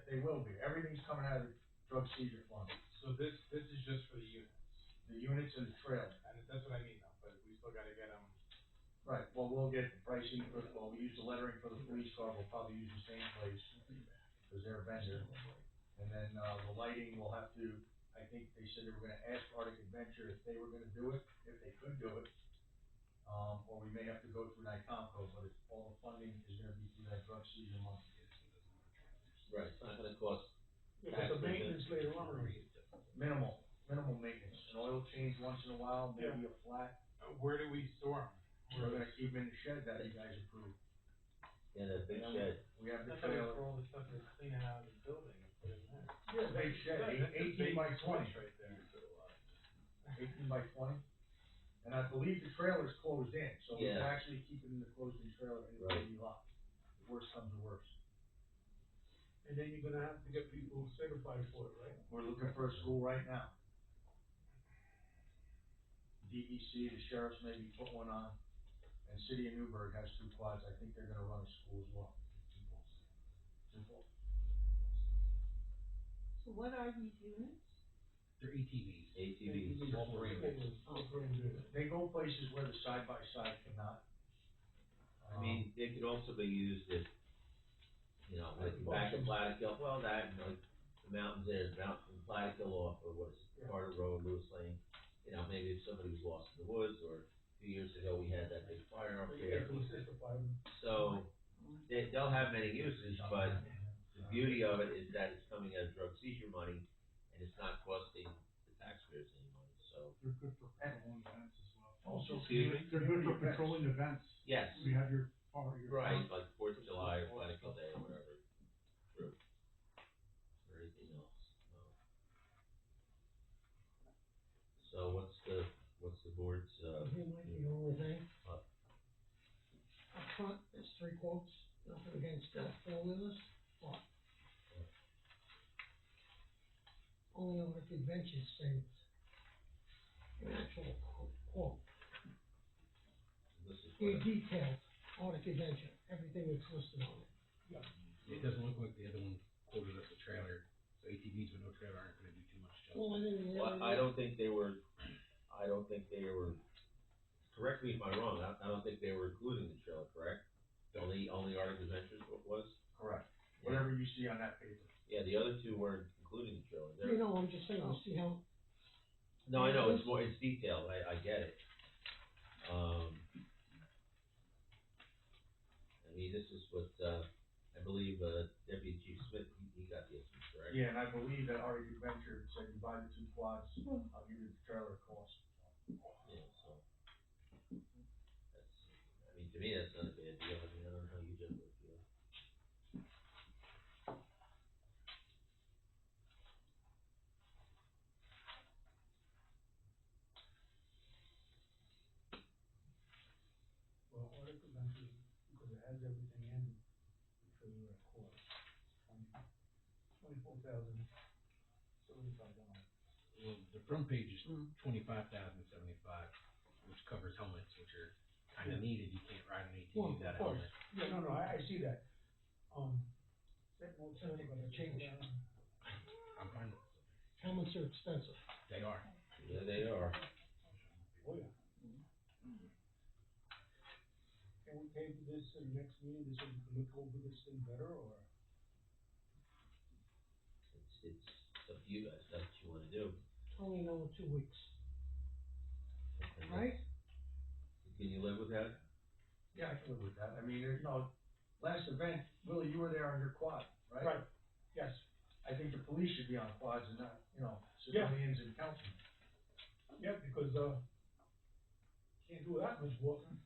They will be, everything's coming out of the drug seizure fund, So this is just for the units, the units and the trailer. and that's what I mean though, but we still gotta get them. Right, well, we'll get the pricing for, well, we use the lettering for the police car, we'll probably use the same place, cause they're a vendor. And then, the lighting, we'll have to, I think they said they were gonna ask Arctic Adventure if they were gonna do it, if they could do it. Or we may have to go through NICOMCO, but it's, all the funding is gonna be through that drug seizure money. right, it's not gonna cost, Yeah, but the maintenance later on. Minimal maintenance, an oil change once in a while, maybe a flat. Where do we store them? We're gonna keep them in the shed that you guys approved. in a big shed. We have the I thought it was trailer, for all the stuff they're cleaning out of the building and put in there. yeah, big shed, That's a 18 by big 20. switch right there. 18 by 20. And I believe the trailer's closed in, so we can Yeah. actually keep it in the closed-in trailer and Right. it'll be locked. Worst comes to worst. And then you're gonna have to get people certified for it, right? We're looking for a school right now. DEC, the sheriff's maybe put one on, and City of Newburgh has 2 quads, I think they're gonna run a school as well. Simple. So what are these units? They're ATVs. ATVs. All parameters. They go places where the side-by-side cannot. I mean, they could also be used if, you know, like back in Plattekill, well, that, and like, the mountains there, the mountain from Plattekill off, or what is it, Carter Road, Lewis Lane. You know, maybe if somebody was lost in the woods, or a few years ago, we had that big fire up there. So, they'll have many uses, but the beauty of it is that it's coming out of drug seizure money, and it's not costing the taxpayers any money, so. They're good for controlling events as well. Also, Excuse me? They're good for community events. controlling events. Yes, We have your, your. right, like 4th of July, or Plattekill Day, or whatever. True. Or anything else, no. So what's the board's, Here might be the only thing. What? Up front, there's 3 quotes, nothing against, 4-wheelers, but. Only Arctic Adventures sent an actual quote. this is A what, detailed Arctic Adventure, everything that's listed on it. It doesn't look like the other one quoted us a trailer, so ATVs with no trailer aren't gonna do too much Well, justice. I didn't well, really. I don't think they were, correct me if I'm wrong, I don't think they were including the trailer, correct? Only Arctic Adventures was? Correct. Whatever you see on that paper. Yeah, the other two weren't including the trailer. You know, I'm just saying, you see how, No, I know, it's detailed, I get it. I mean, this is what, I believe, Deputy Chief Smith, he got the estimate, correct? Yeah, and I believe that Arctic Adventure said you buy the 2 quads, I'll give you the trailer cost. Yeah, so. That's, I mean, to me, that's not a bad deal, I mean, I don't know how you generally feel. Well, Arctic Adventures, because it has everything in, the trailer at cost, $24,075. Well, the front page is 25,075, which covers helmets, which are kinda needed, you can't ride an Well, ATV without a of course. helmet. Yeah, no, I see that. That won't sound like a change. I'm fine with helmets are expensive. it. They are. Yeah, they are. Oh, yeah. Can we table this to the next meeting, so we can look over this thing better, or? It's up to you guys, that's what you wanna do. Only another 2 weeks. And right? Can you live with that? Yeah, I can live with that. I mean, last event, Willie, you were there on your quad, right? Right, yes, I think the police should be on quads and not, Yeah. civilians and councilmen. yeah, because, can't do that much walking.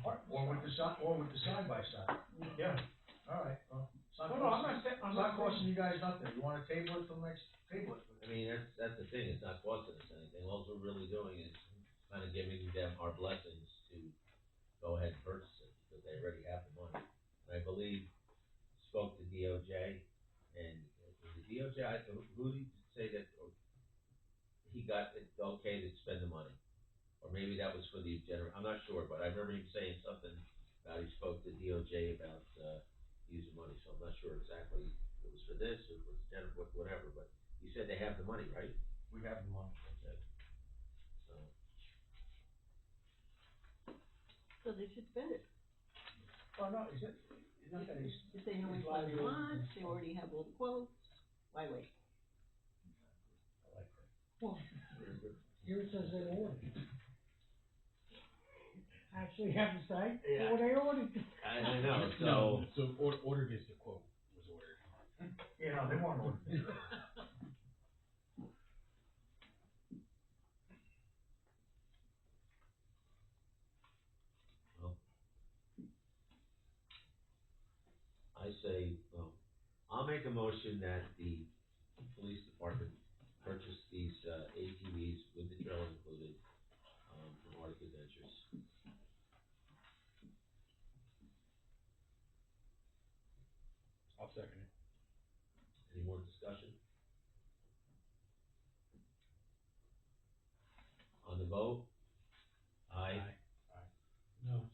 Hard- Or with the side by side. Yeah. All right, well, it's not No, I'm costing, not saying, I'm it's not not costing you guys nothing. You wanna table it till next, table it. I mean, that's the thing, it's not costing us anything, all we're really doing is kind of giving them our blessings to go ahead and purchase it, because they already have the money. And I believe, spoke to DOJ, and was the DOJ, who did you say that, or he got it okay to spend the money? Or maybe that was for the I'm not sure, but I remember him saying something about he spoke to DOJ about, using money, so I'm not sure exactly if it was for this, or for general, whatever, but he said they have the money, right? We have the money. Okay. So, So they should spend it. Oh, no, it's not that it's. If they know which it's one they liability. want, they already have all the quotes, why wait? I like that. Well, here it says they ordered. Actually have to say, Yeah. or they ordered. I know, so. No, so ordered is the quote was ordered. Yeah, no, they weren't ordered. Well, I say, well, I'll make a motion that the police department purchase these, ATVs with the trailer included, from Arctic Adventures. I'll second it. Any more discussion? On the vote? Aye. No.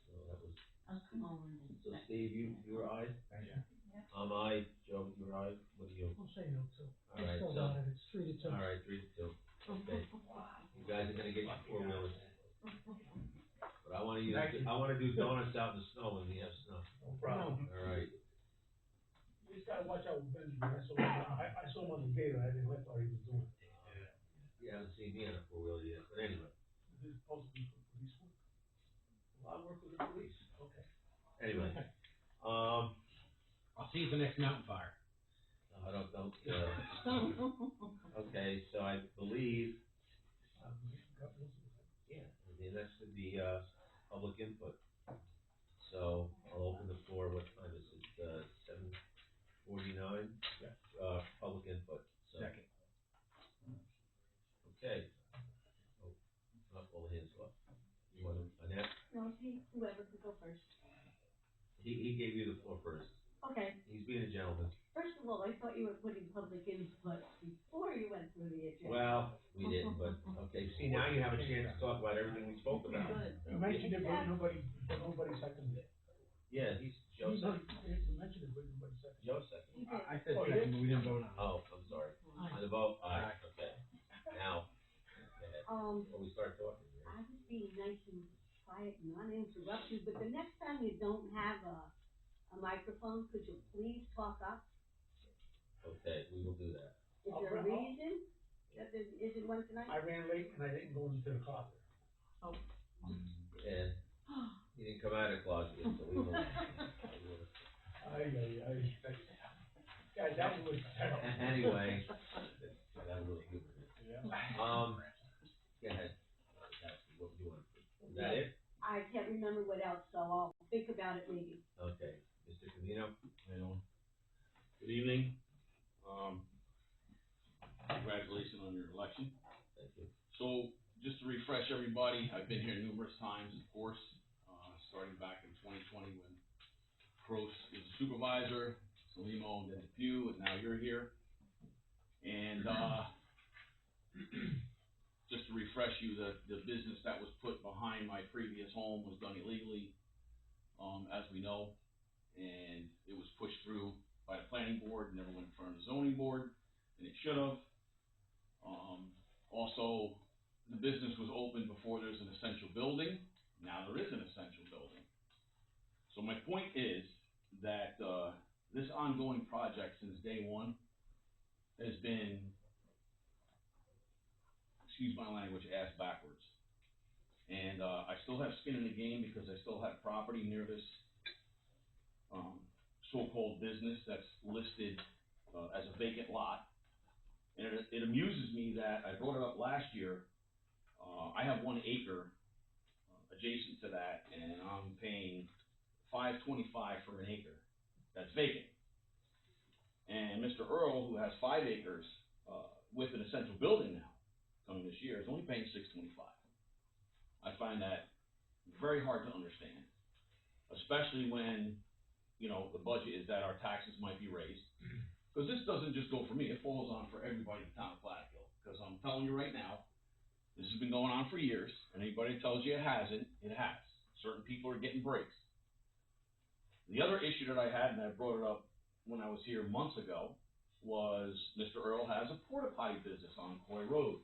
So that was, I'll come over and. so Steve, you were aye? Thank you. I'm aye. Joe, you're aye? What are you? I'll say no too. All right, Still so, got it, it's 3-2. all right, 3-2. Okay. You guys are gonna get your four-wheelers. But I wanna use, Thank you. I wanna do donuts out in the snow when we have snow. No problem. All right. You just gotta watch out with Benjamin, I saw him on the gator, I didn't like what he was doing. You haven't seen me on a four-wheeler yet, but anyway. This is supposed to be for police work. Well, I work with the police. Okay. Anyway, I'll see you at the next mountain fire. I don't, okay, so I believe, yeah, I mean, that's the, public input. So I'll open the floor, what time is it, 7:49? Yeah. Public input, so. Second. Okay. Oh, not all hands up. You want to, Annette? No, see, whoever can go first. He gave you the floor first. Okay, He's being a gentleman. first of all, I thought you were putting public input before you went through the agenda. Well, we didn't, but, okay, see, now you have a chance to talk about everything we spoke about. Good. You mentioned it, but nobody seconded it. Yeah, he's, Joe second. You mentioned it, but nobody seconded it. Joe second. I said Oh, you second, but we didn't vote on it. Oh, I'm sorry. Aye. On the vote, aye, okay. Now, go ahead. Before we start talking, here. I was being nice and quiet and not interrupt you, but the next time you don't have a microphone, could you please talk up? Okay, we will do that. Is there a reason that there isn't one tonight? I ran late and I didn't go into the closet. And he didn't come out of the closet yet, so we will. Guys, that was. Anyway, that was really good. Yeah. Go ahead. What do you want? Is that it? I can't remember what else, so I'll think about it maybe. Okay, Mr. Camino? Good evening. Congratulations on your election. Thank you. So, just to refresh everybody, I've been here numerous times, of course, starting back in 2020 when Croce was a supervisor, Salimo, and then Depew, and now you're here. And, just to refresh you, the business that was put behind my previous home was done illegally, as we know, and it was pushed through by the planning board, never went in front of the zoning board, and it should have. Also, the business was open before there's an essential building, now there is an essential building. So my point is that, this ongoing project since day one has been excuse my language, ass backwards. And, I still have skin in the game because I still have property near this, so-called business that's listed, as a vacant lot. And it amuses me that I brought it up last year. I have 1 acre adjacent to that, and I'm paying $5.25 for an acre that's vacant. And Mr. Earl, who has 5 acres, with an essential building now, coming this year, is only paying $6.25. I find that very hard to understand, especially when, you know, the budget is that our taxes might be raised. Because this doesn't just go for me, it falls on for everybody in the town of Platicille. Because I'm telling you right now, this has been going on for years, and anybody that tells you it hasn't, it has. Certain people are getting breaks. The other issue that I had, and I brought it up when I was here months ago, was Mr. Earl has a porta potty business on Coy Road.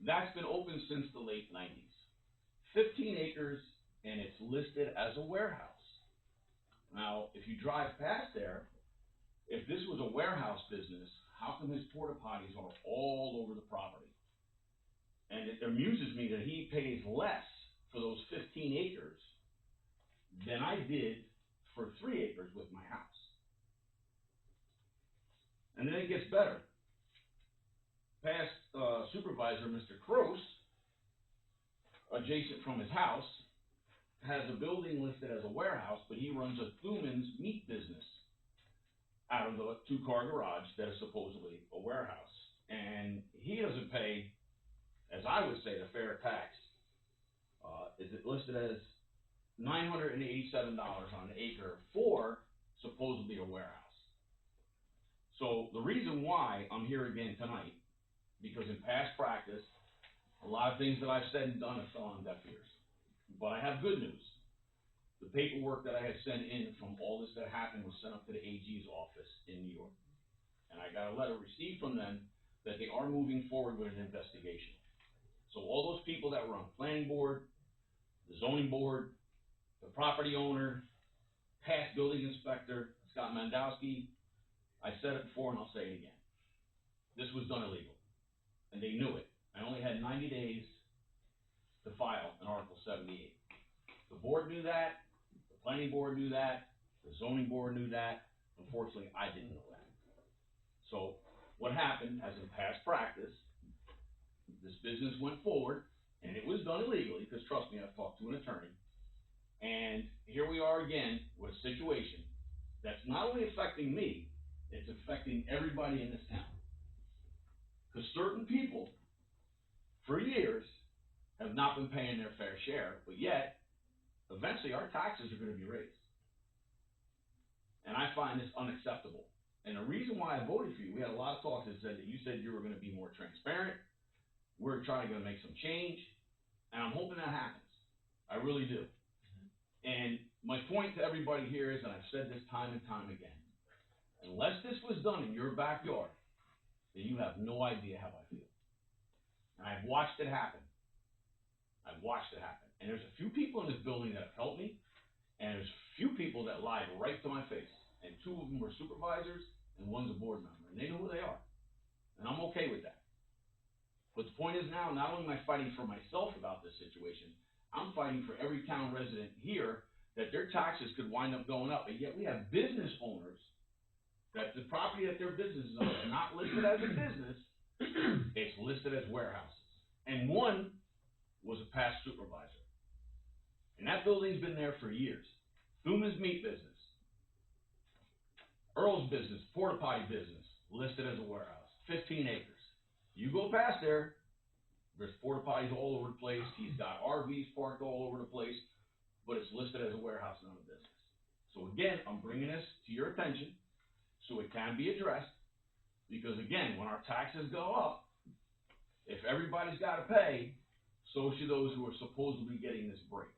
That's been open since the late 90s. 15 acres, and it's listed as a warehouse. Now, if you drive past there, if this was a warehouse business, how come his porta potties are all over the property? And it amuses me that he pays less for those 15 acres than I did for 3 acres with my house. And then it gets better. Past supervisor, Mr. Kroos, adjacent from his house, has a building listed as a warehouse, but he runs a Thuman's meat business out of the 2-car garage that is supposedly a warehouse. And he doesn't pay, as I would say, the fair tax. Is it listed as $987 on an acre for supposedly a warehouse? So the reason why I'm here again tonight, because in past practice, a lot of things that I've said and done have fell on deaf ears. But I have good news. The paperwork that I had sent in from all this that happened was sent up to the AG's office in New York. And I got a letter received from them that they are moving forward with an investigation. So all those people that were on the planning board, the zoning board, the property owner, past building inspector, Scott Mandowski, I said it before and I'll say it again. This was done illegal. And they knew it. I only had 90 days to file an Article 78. The board knew that, the planning board knew that, the zoning board knew that. Unfortunately, I didn't know that. So what happened, as in past practice, this business went forward, and it was done illegally, because trust me, I've talked to an attorney. And here we are again with a situation that's not only affecting me, it's affecting everybody in this town. Because certain people, for years, have not been paying their fair share, but yet, eventually our taxes are gonna be raised. And I find this unacceptable. And the reason why I voted for you, we had a lot of talks that said that you said you were gonna be more transparent, we're trying to make some change, and I'm hoping that happens. I really do. And my point to everybody here is, and I've said this time and time again, unless this was done in your backyard, then you have no idea how I feel. And I've watched it happen. I've watched it happen. And there's a few people in this building that have helped me, and there's a few people that lied right to my face. And 2 of them were supervisors, and 1's a board member, and they know who they are. And I'm okay with that. But the point is now, not only am I fighting for myself about this situation, I'm fighting for every town resident here that their taxes could wind up going up, and yet we have business owners that the property that their business is on is not listed as a business, it's listed as warehouses. And 1 was a past supervisor. And that building's been there for years. Thuman's meat business. Earl's business, porta potty business, listed as a warehouse, 15 acres. You go past there, there's porta potties all over the place, he's got RVs parked all over the place, but it's listed as a warehouse, not a business. So again, I'm bringing this to your attention, so it can be addressed, because again, when our taxes go up, if everybody's gotta pay, so should those who are supposedly getting this break.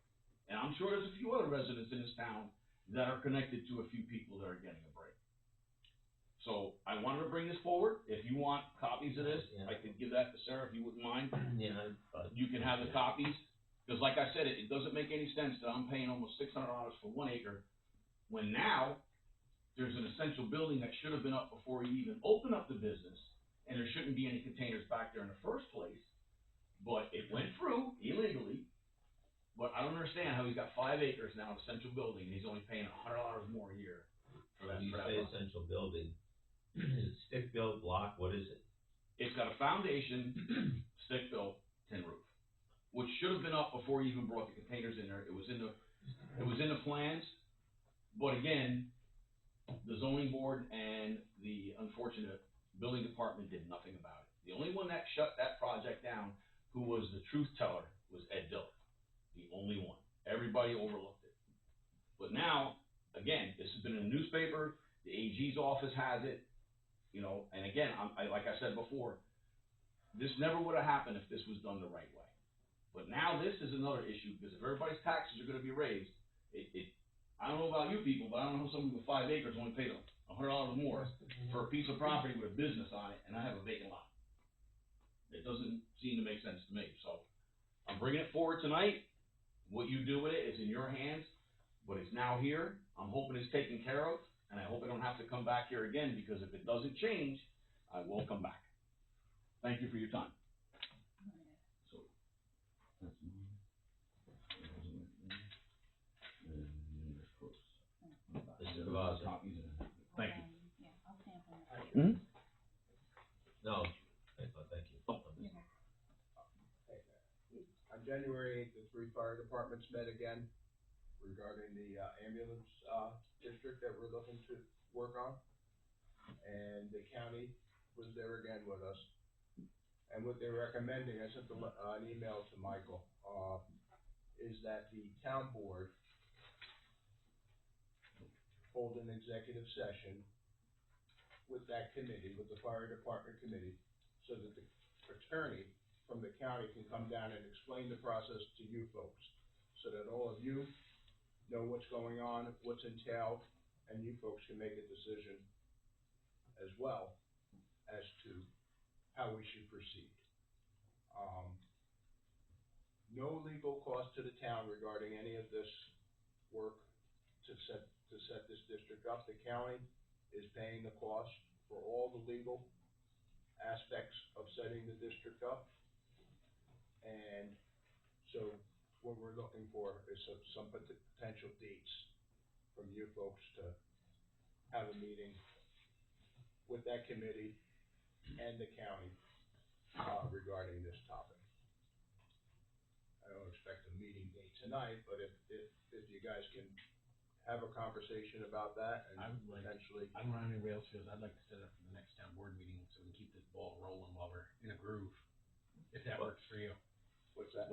And I'm sure there's a few other residents in this town that are connected to a few people that are getting a break. So I wanted to bring this forward. If you want copies of this, Yeah. I could give that to Sarah if you wouldn't mind. Yeah, You can have the copies, because like I said, it doesn't make any sense that I'm paying almost $600 for 1 acre, when now there's an essential building that should have been up before you even open up the business, and there shouldn't be any containers back there in the first place. but it went through illegally. But I don't understand how he's got 5 acres now of central building, and he's only paying $100 more a year for that. When you for that say road. essential building, is it stick built, block, what is it? It's got a foundation, stick built, tin roof, which should have been up before you even brought the containers in there. It was in the plans, but again, the zoning board and the unfortunate building department did nothing about it. The only one that shut that project down, who was the truth teller, was Ed Dillon. The only one. Everybody overlooked it. But now, again, this has been in the newspaper, the AG's office has it, you know, and again, like I said before, this never would have happened if this was done the right way. But now this is another issue, because if everybody's taxes are gonna be raised, I don't know about you people, but I don't know how someone with 5 acres only paid $100 more for a piece of property with a business on it, and I have a vacant lot. It doesn't seem to make sense to me, so I'm bringing it forward tonight. What you do with it is in your hands, but it's now here. I'm hoping it's taken care of, and I hope I don't have to come back here again, because if it doesn't change, I will come back. Thank you for your time. So, that's mine. Mr. Cavazza. Copies in it. Thank you. Yeah, I'll stamp them. No, thank you. On January 8th, the 3 fire departments met again regarding the ambulance district that we're looking to work on. And the county was there again with us. And what they're recommending, I sent an email to Michael, is that the town board hold an executive session with that committee, with the fire department committee, so that the attorney from the county can come down and explain the process to you folks, so that all of you know what's going on, what's entailed, and you folks can make a decision as well as to how we should proceed. No legal cost to the town regarding any of this work to set this district up. The county is paying the cost for all the legal aspects of setting the district up. And so what we're looking for is some potential dates from you folks to have a meeting with that committee and the county regarding this topic. I don't expect a meeting date tonight, but if you guys can have a conversation about that and I would like, potentially. I don't know how anybody else feels, I'd like to set it up for the next town board meeting so we can keep this ball rolling while we're in a groove, if that works for you. What's that?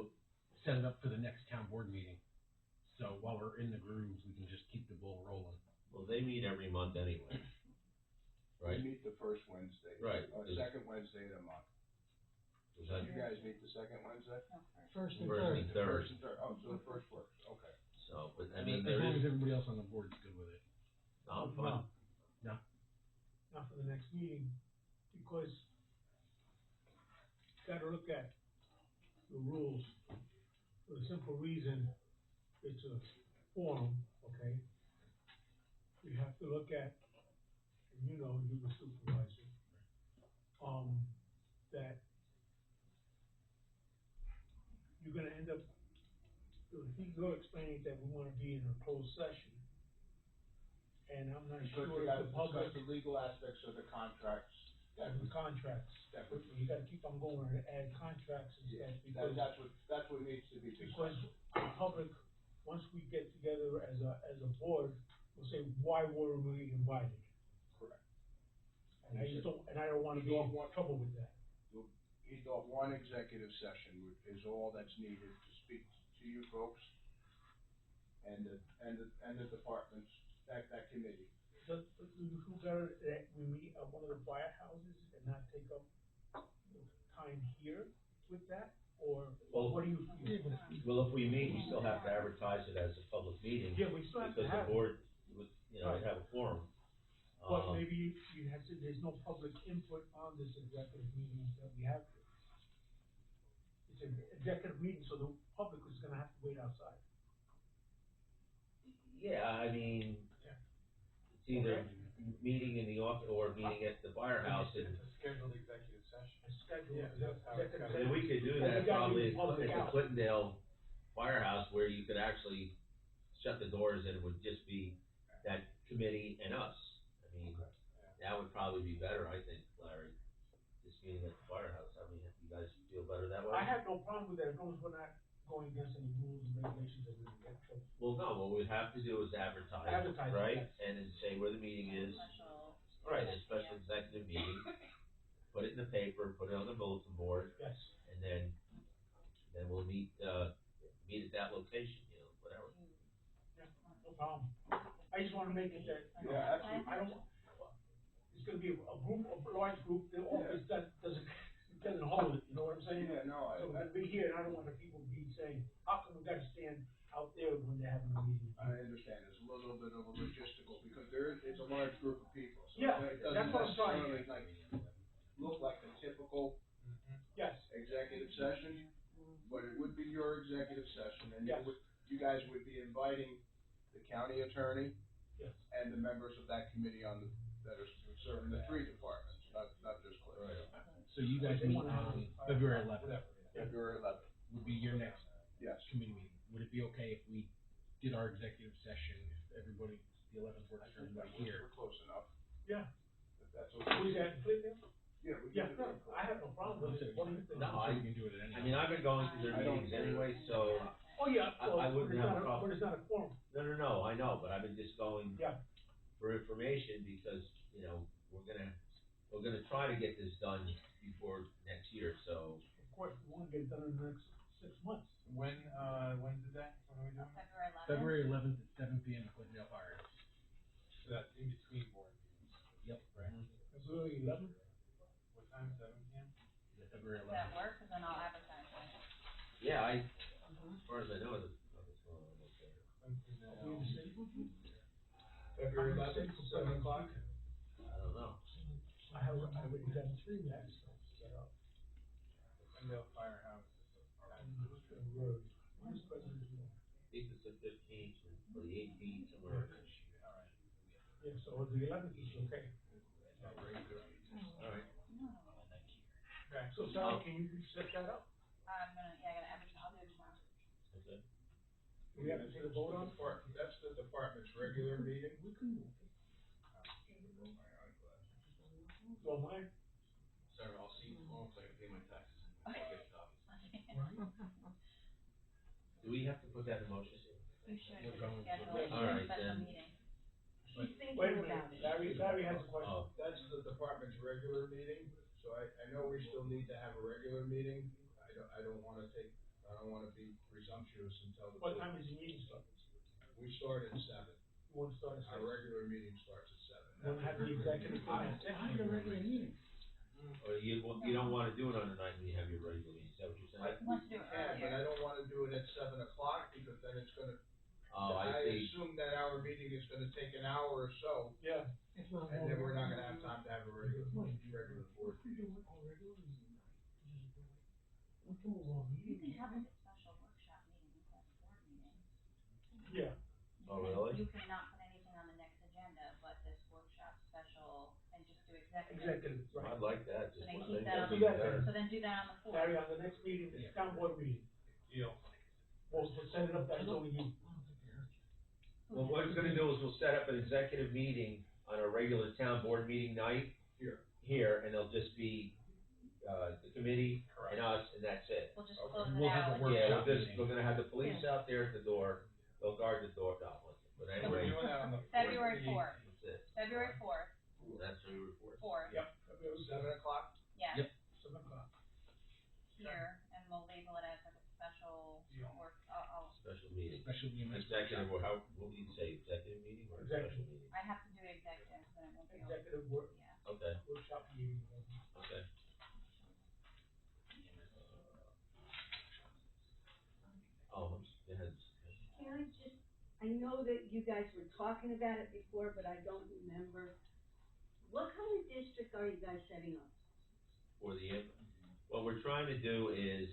Set it up for the next town board meeting, so while we're in the groove, we can just keep the ball rolling. Well, they meet every month anyway, right? We meet the first Wednesday. Right. Second Wednesday of the month. Is that, You guys meet the second Wednesday? No, First first. and First third. and third. First and third, oh, so the first works, okay. so, but I As mean, there long is, as everybody else on the board is good with it. I'm fine. Not for the next meeting, because gotta look at the rules for the simple reason it's a forum, okay? We have to look at, and you know, you're the supervisor, that you're gonna end up, if you go explaining that we wanna be in a closed session, and I'm not Because sure we if gotta the public, discuss the legal aspects of the contracts. the contracts, That would, you gotta keep on going and add contracts and stuff, because that's what needs to be because discussed. the public, once we get together as a board, will say, why were we invited? Correct. And I don't wanna be in trouble with that. He thought one executive session is all that's needed to speak to you folks and the departments, that committee. But who better that we meet at one of the firehouses and not take up time here with that, or Well, what do you feel? well, if we meet, we still have to advertise it as a public meeting. Yeah, we still have to Because have the it, board would, would have a forum. but maybe you have to, there's no public input on this executive meeting that we have. It's an executive meeting, so the public is gonna have to wait outside. Yeah, I mean, Yeah. it's either meeting in the office or meeting at the firehouse, and It's a scheduled executive session. session. and schedule. Yeah, that's how it's executive gotta I mean, we could do Well, we that gotta probably leave the public at the out. Clintondale Firehouse, where you could actually shut the doors and it would just be that committee and us. I mean, that would probably be better, I think, Larry, just meeting at the firehouse. I mean, you guys feel better that way? I have no problem with that, as long as we're not going against any rules and regulations that we can get in trouble. Well, no, what we'd have to do is advertise, Advertise, right? yes. And then say where the meeting is, Special. right, a special executive meeting, put it in the paper, put it on the bulletin board, Yes. and then we'll meet at that location, you know, whatever. Yeah, no problem. I just wanna make it that, you know, Yeah, absolutely. I don't, it's gonna be a group, a large group, the office doesn't hold it, you know what I'm saying? Yeah, no, So we're gonna be here, and I don't want the people to be saying, how come we gotta stand out there when they're having a meeting? I understand, there's a little bit of a logistical, because it's a large group of people, so Yeah, it that's doesn't what I'm trying. necessarily look like the typical Yes, executive session, but it would be your executive session, and Yes. you guys would be inviting the county attorney yes. and the members of that committee that are serving the three departments, not just Cliff. So you guys meet on February 11th, February 11th, would be your next yes. committee meeting. Would it be okay if we did our executive session, if everybody, the 11th works for everybody here? We're close enough. Yeah. If that's okay. Who's that, Clinton? Yeah, we Yeah, can do it. I have no problem with it, what do you think? No, So we can do it at any I mean, I've been going to their I don't- meetings anyway, so, Oh, yeah, well, I wouldn't but it's have a not problem. But it's not a quorum. no, I know, but I've been just going Yeah. for information because, you know, we're gonna try to get this done before next year, so. Of course, we wanna get it done in the next 6 months. When's the day? When are we doing it? February 11th. February 11th at 7 PM at Clintondale Firehouse. So that's in between board meetings. Yep. Right. February 11th? What time, 7 PM? Yeah, February Does that 11th. work? Cause then I'll advertise it. Yeah, as far as I know, nothing's going on up there. February 11th, 7 o'clock. I don't know. I would have 3 maps set up. Glendale Firehouse. Road. Where's President's Road? I think it's the 15th or the 18th, somewhere. Alright. Yeah, so the 11th is okay. All right. Okay. So Sally, can you set that up? I gotta advertise, I'll do it tomorrow. Okay. Do we have to take a vote on? That's the department's regular meeting. We can move it. Well, mine, Sorry, I'll see you tomorrow, so I can pay my taxes and I'll get copies. Do we have to put that in motion? You should We're going to- schedule a All right, special then. meeting. She's thinking wait a about minute, it. Larry has a question. Oh, That's the department's regular meeting, so I know we still need to have a regular meeting. I don't wanna be presumptuous and tell the. What time is the meeting start? We start at 7. You wanna start at 6? Our regular meeting starts at 7. You wanna have the executive time at 6? I have a regular meeting. or you don't wanna do it on the night when you have your regular meeting, is that what you're saying? He wants to do it Yeah, but I earlier. don't wanna do it at 7 o'clock, because then it's gonna, Oh, I see. assume that our meeting is gonna take an hour or so, Yeah. If not and more. then we're not gonna have time to have a regular board. We can do it all regular meeting. We can move on. You can have like a special workshop meeting instead of board meeting. Yeah. Oh, really? You can not put anything on the next agenda, but this workshop special, and just do executive. Executive, I'd right. like that, So just then one keep thing. that on Do the, that then. so then do that on the fourth. Larry, on the next meeting, it's town board meeting. Deal. We'll set it up that only you. Well, what we're gonna do is we'll set up an executive meeting on a regular town board meeting night. Here, and it'll just be, the committee and us, and that's it. We'll just close it We'll have out. a Yeah, workshop meeting. we're gonna have the police out there at the door, they'll guard the door, no, but So we're anyway, doing that on the. February 4th. 4th, that's it. February 4th, That's what we report. 4th, Yep. February 7 o'clock? yeah, Yep. 7 o'clock. here, and we'll label it as like a special Deal. work, I'll, Special meeting. Special meeting. Executive, or how, what do you say, executive meeting or Executive. special meeting? I have to do executive, so then it won't be, over. Executive work, yeah. Okay, workshop meeting. okay. Oh, go ahead. Can I just, I know that you guys were talking about it before, but I don't remember. What kind of district are you guys setting up? For the, what we're trying to do is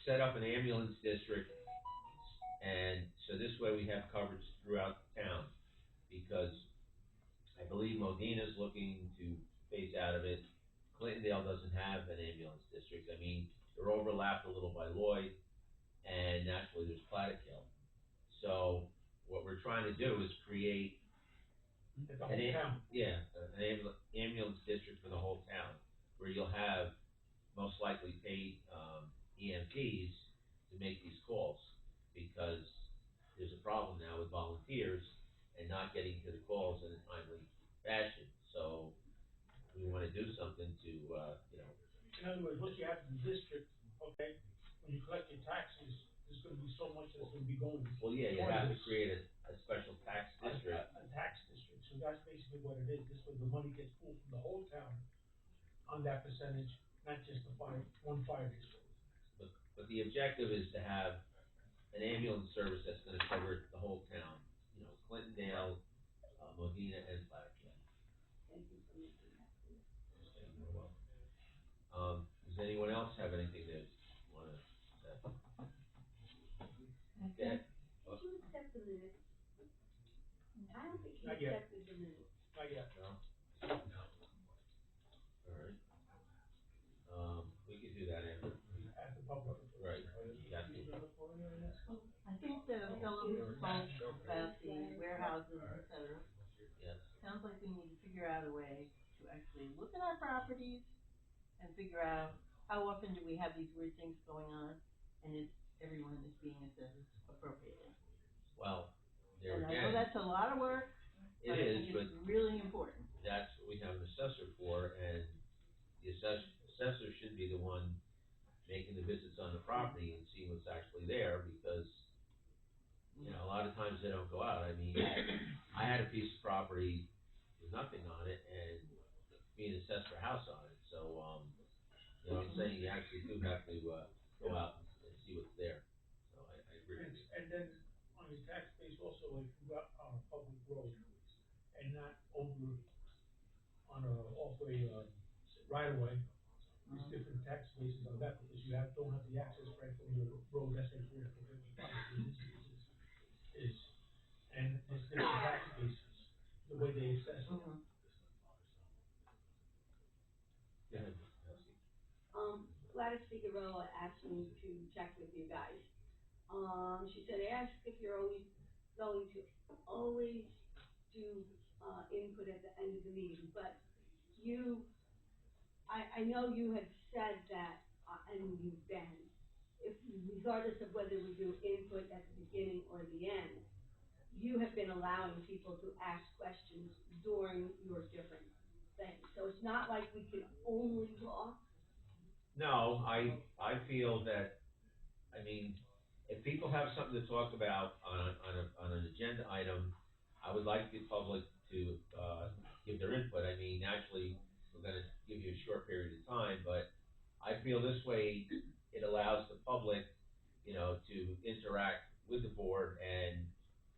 set up an ambulance district, and so this way we have coverage throughout town, because I believe Modina's looking to phase out of it, Clintondale doesn't have an ambulance district. I mean, they're overlapped a little by Lloyd, and naturally there's Plattekill. So what we're trying to do is create At the whole town. an ambulance district for the whole town, where you'll have most likely paid, EMTs to make these calls, because there's a problem now with volunteers and not getting to the calls in a timely fashion. So we wanna do something to, In other words, once you have the district, okay, when you collect your taxes, there's gonna be so much that's gonna be going. well, yeah, you have to create a special tax district. A tax district, so that's basically what it is, this way the money gets pulled from the whole town on that percentage, not just the one fire district. But the objective is to have an ambulance service that's gonna cover the whole town, Clintondale, Modena, and Plattekill. Thank you for making that clear. Does anyone else have anything they wanna say? Okay. Did you accept the minutes? I don't think you Not yet. accepted the minutes. Not yet. No? Alright. We could do that after. At the public. Right. Exactly. I think the fellow who spoke about the warehouses, et cetera, Yes. sounds like we need to figure out a way to actually look at our properties and figure out how often do we have these weird things going on, and is everyone is being assessed appropriately. Well, there And I know again, that's a lot of work, it but I is, think but it's really important. that's what we have an assessor for, and the assessor should be the one making the visits on the property and seeing what's actually there, because, a lot of times they don't go out. I mean, I had a piece of property with nothing on it, and being assessed for a house on it, so, I'm saying you actually do have to, go out and see what's there, so I agree with you. And then on your tax base also, if you got on a public road and not over on off a, right away, there's different tax bases on that, because you don't have the access right from your road, that's like 455. And there's different tax bases, the way they assess it. Go ahead, Gladys Figueroa asked me to check with you guys. She said, ask if you're always going to do, input at the end of the meeting, but I know you had said that, and you've been, if, regardless of whether we do input at the beginning or the end, you have been allowing people to ask questions during your different things, so it's not like we can only talk. No, I feel that, if people have something to talk about on an agenda item, I would like the public to, give their input. Naturally, we're gonna give you a short period of time, but I feel this way, it allows the public, to interact with the board, and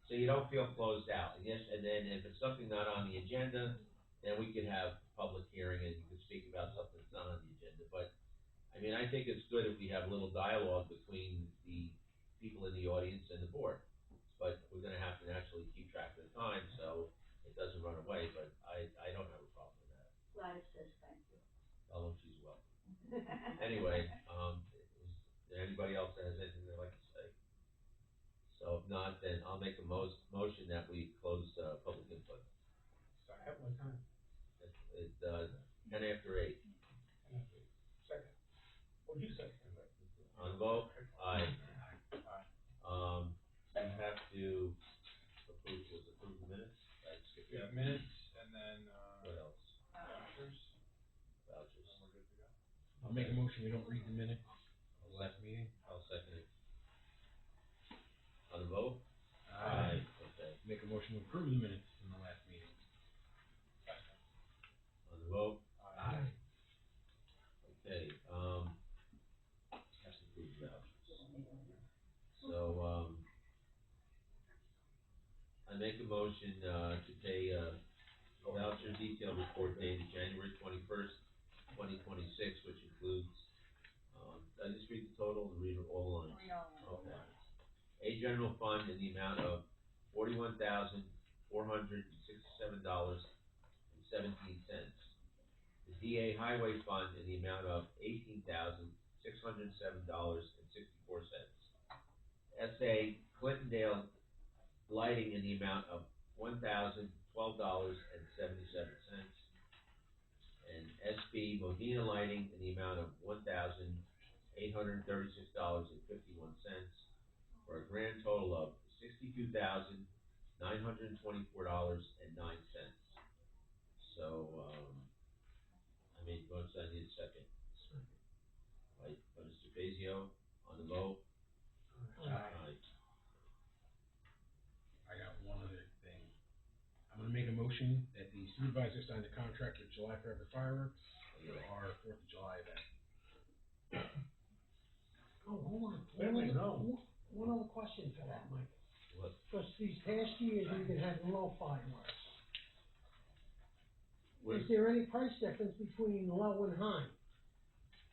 so you don't feel closed out. And yes, and then if it's something not on the agenda, then we could have public hearing and you could speak about something that's not on the agenda. But, I think it's good if we have a little dialogue between the people in the audience and the board. But we're gonna have to naturally keep track of the time, so it doesn't run away, but I don't have a problem with that. Gladys says thank you. Tell them she's welcome. Anyway, is there anybody else that has anything they'd like to say? So if not, then I'll make a motion that we close, public input. At what time? It's 8:10. Second. Oh, you second. On the vote? Aye. Aye. We have to approve the minutes? I skipped We have that. minutes, and then, What else? vouchers, Vouchers. and we're good to go. I'll make a motion, we don't read the minutes of the last meeting. I'll second it. On the vote? Aye. Okay. Make a motion to approve the minutes from the last meeting. Second. On the vote? Aye. Okay, has to approve the vouchers. So, I make a motion, to pay, voucher detail report dated January 21st, 2026, which includes, did I just read the total, or read it all lines? Okay. A general fund in the amount of $41,467.17. the DA Highway Fund in the amount of $18,607.64. SA Clintondale Lighting in the amount of $1,012.77. And SB Modena Lighting in the amount of $1,836.51, for a grand total of $62,924.09. So, I made the motion, I need a second. By Mr. Fazio, on the vote? Aye. I got one other thing. I'm gonna make a motion that the supervisor sign the contract with July Forever Fireworks for our 4th of July event. Oh, hold on. Wait a minute, no. One other question for that, Mike. What? Because these past years, we've been having low fireworks. Is there any price difference between low and high?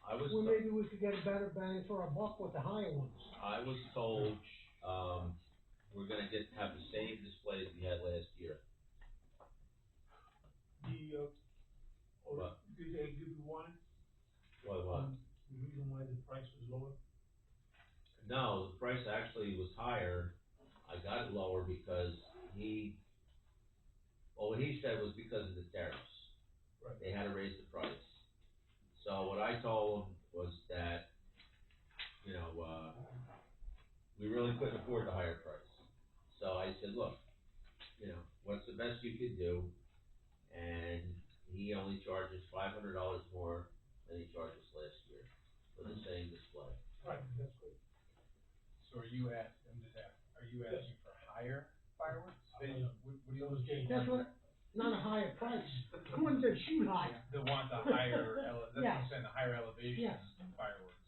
I was, Well, maybe we could get a better bang for our buck with the higher ones. I was told, we're gonna have the same displays we had last year. Or did they give you one? What? The reason why the price was lower? No, the price actually was higher. I got it lower because what he said was because of the tariffs. Right. They had to raise the price. So what I told him was that, we really couldn't afford the higher price. So I said, look, what's the best you could do? And he only charges $500 more than he charged us last year for the same display. Right, that's good. So are you asking for higher fireworks? What do you understand? That's what, not a higher price. The ones that shoot higher. They want the higher, that's what Yes. I'm saying, the higher elevation Yes. fireworks.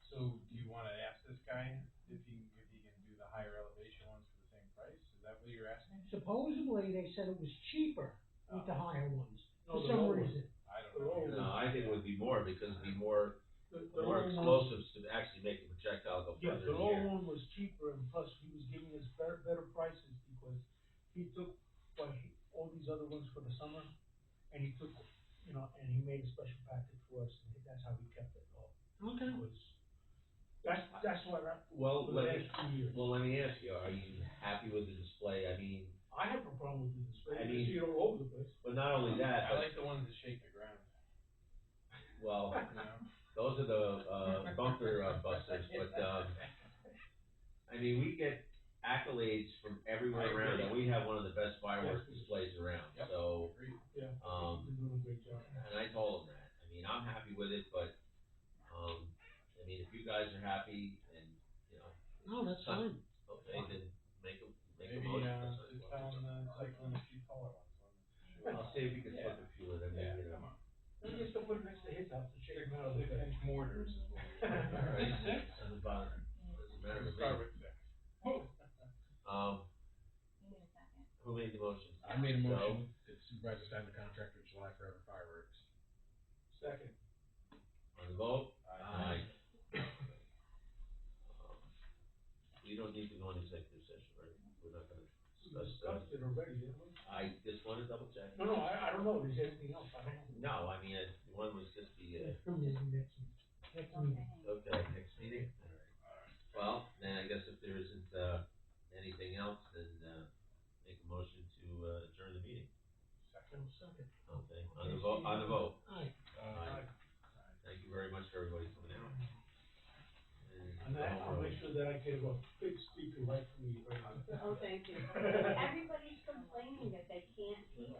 So do you wanna ask this guy if he can do the higher elevation ones for the same price? Is that what you're asking? Supposedly, they said it was cheaper with the higher ones, No, for the some lower reason. I The don't lower know. No, I think it would be more because it'd be more The more lower one- explosives to actually make the projectile go Yeah, further the in the lower air. one was cheaper, and plus he was giving us better prices because he took all these other ones for the summer, and he took, and he made a special package for us, and that's how we kept it low. Okay. That's what Well, for the last 2 years. let me ask you, are you happy with the display? I mean, I have no problem with the display, I you mean- see it all over the place. but not only that, I but, like the ones that shake the ground, well, you know? those are the bunker busters, but, I mean, we get accolades from everywhere I around, agree. that we have one of the best fireworks Yes. displays around, Yep. so, Agreed. Yeah, Um, he's been doing a great job. and I told them that. I mean, I'm happy with it, but, I mean, if you guys are happy and, No, that's fine. okay, then make a Maybe, motion. just tell him to cycle in a few taller ones. I'll see if we can Yeah. flip a few of them, Yeah, in, come on. Maybe just put it next to his house to shake him out a little bit. 6-inch mortars is what we. Alright, doesn't bother, doesn't matter to Start me. with 6. We need a second. Who made the motion? I made a Joe? motion that the supervisor sign the contract with July Forever Fireworks. Second. On the vote? Aye. We don't need to go into executive session, right? We're not gonna We discuss, discussed it already, didn't we? I just wanna double check. No, I don't know, is there anything else? I don't know. No, I mean, one was just the, Maybe next week. Next meeting. okay, next meeting? Alright. Well, then I guess if there isn't, anything else, then, make a motion to, adjourn the meeting. Second. Okay, on the vote, Aye. Aye. Thank you very much for everybody coming out. And I'll make sure that I get a big speaker right from you, right? Oh, thank you. Everybody's complaining that they can't hear.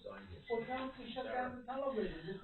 Sign this. Well, tell them to shut down the television, just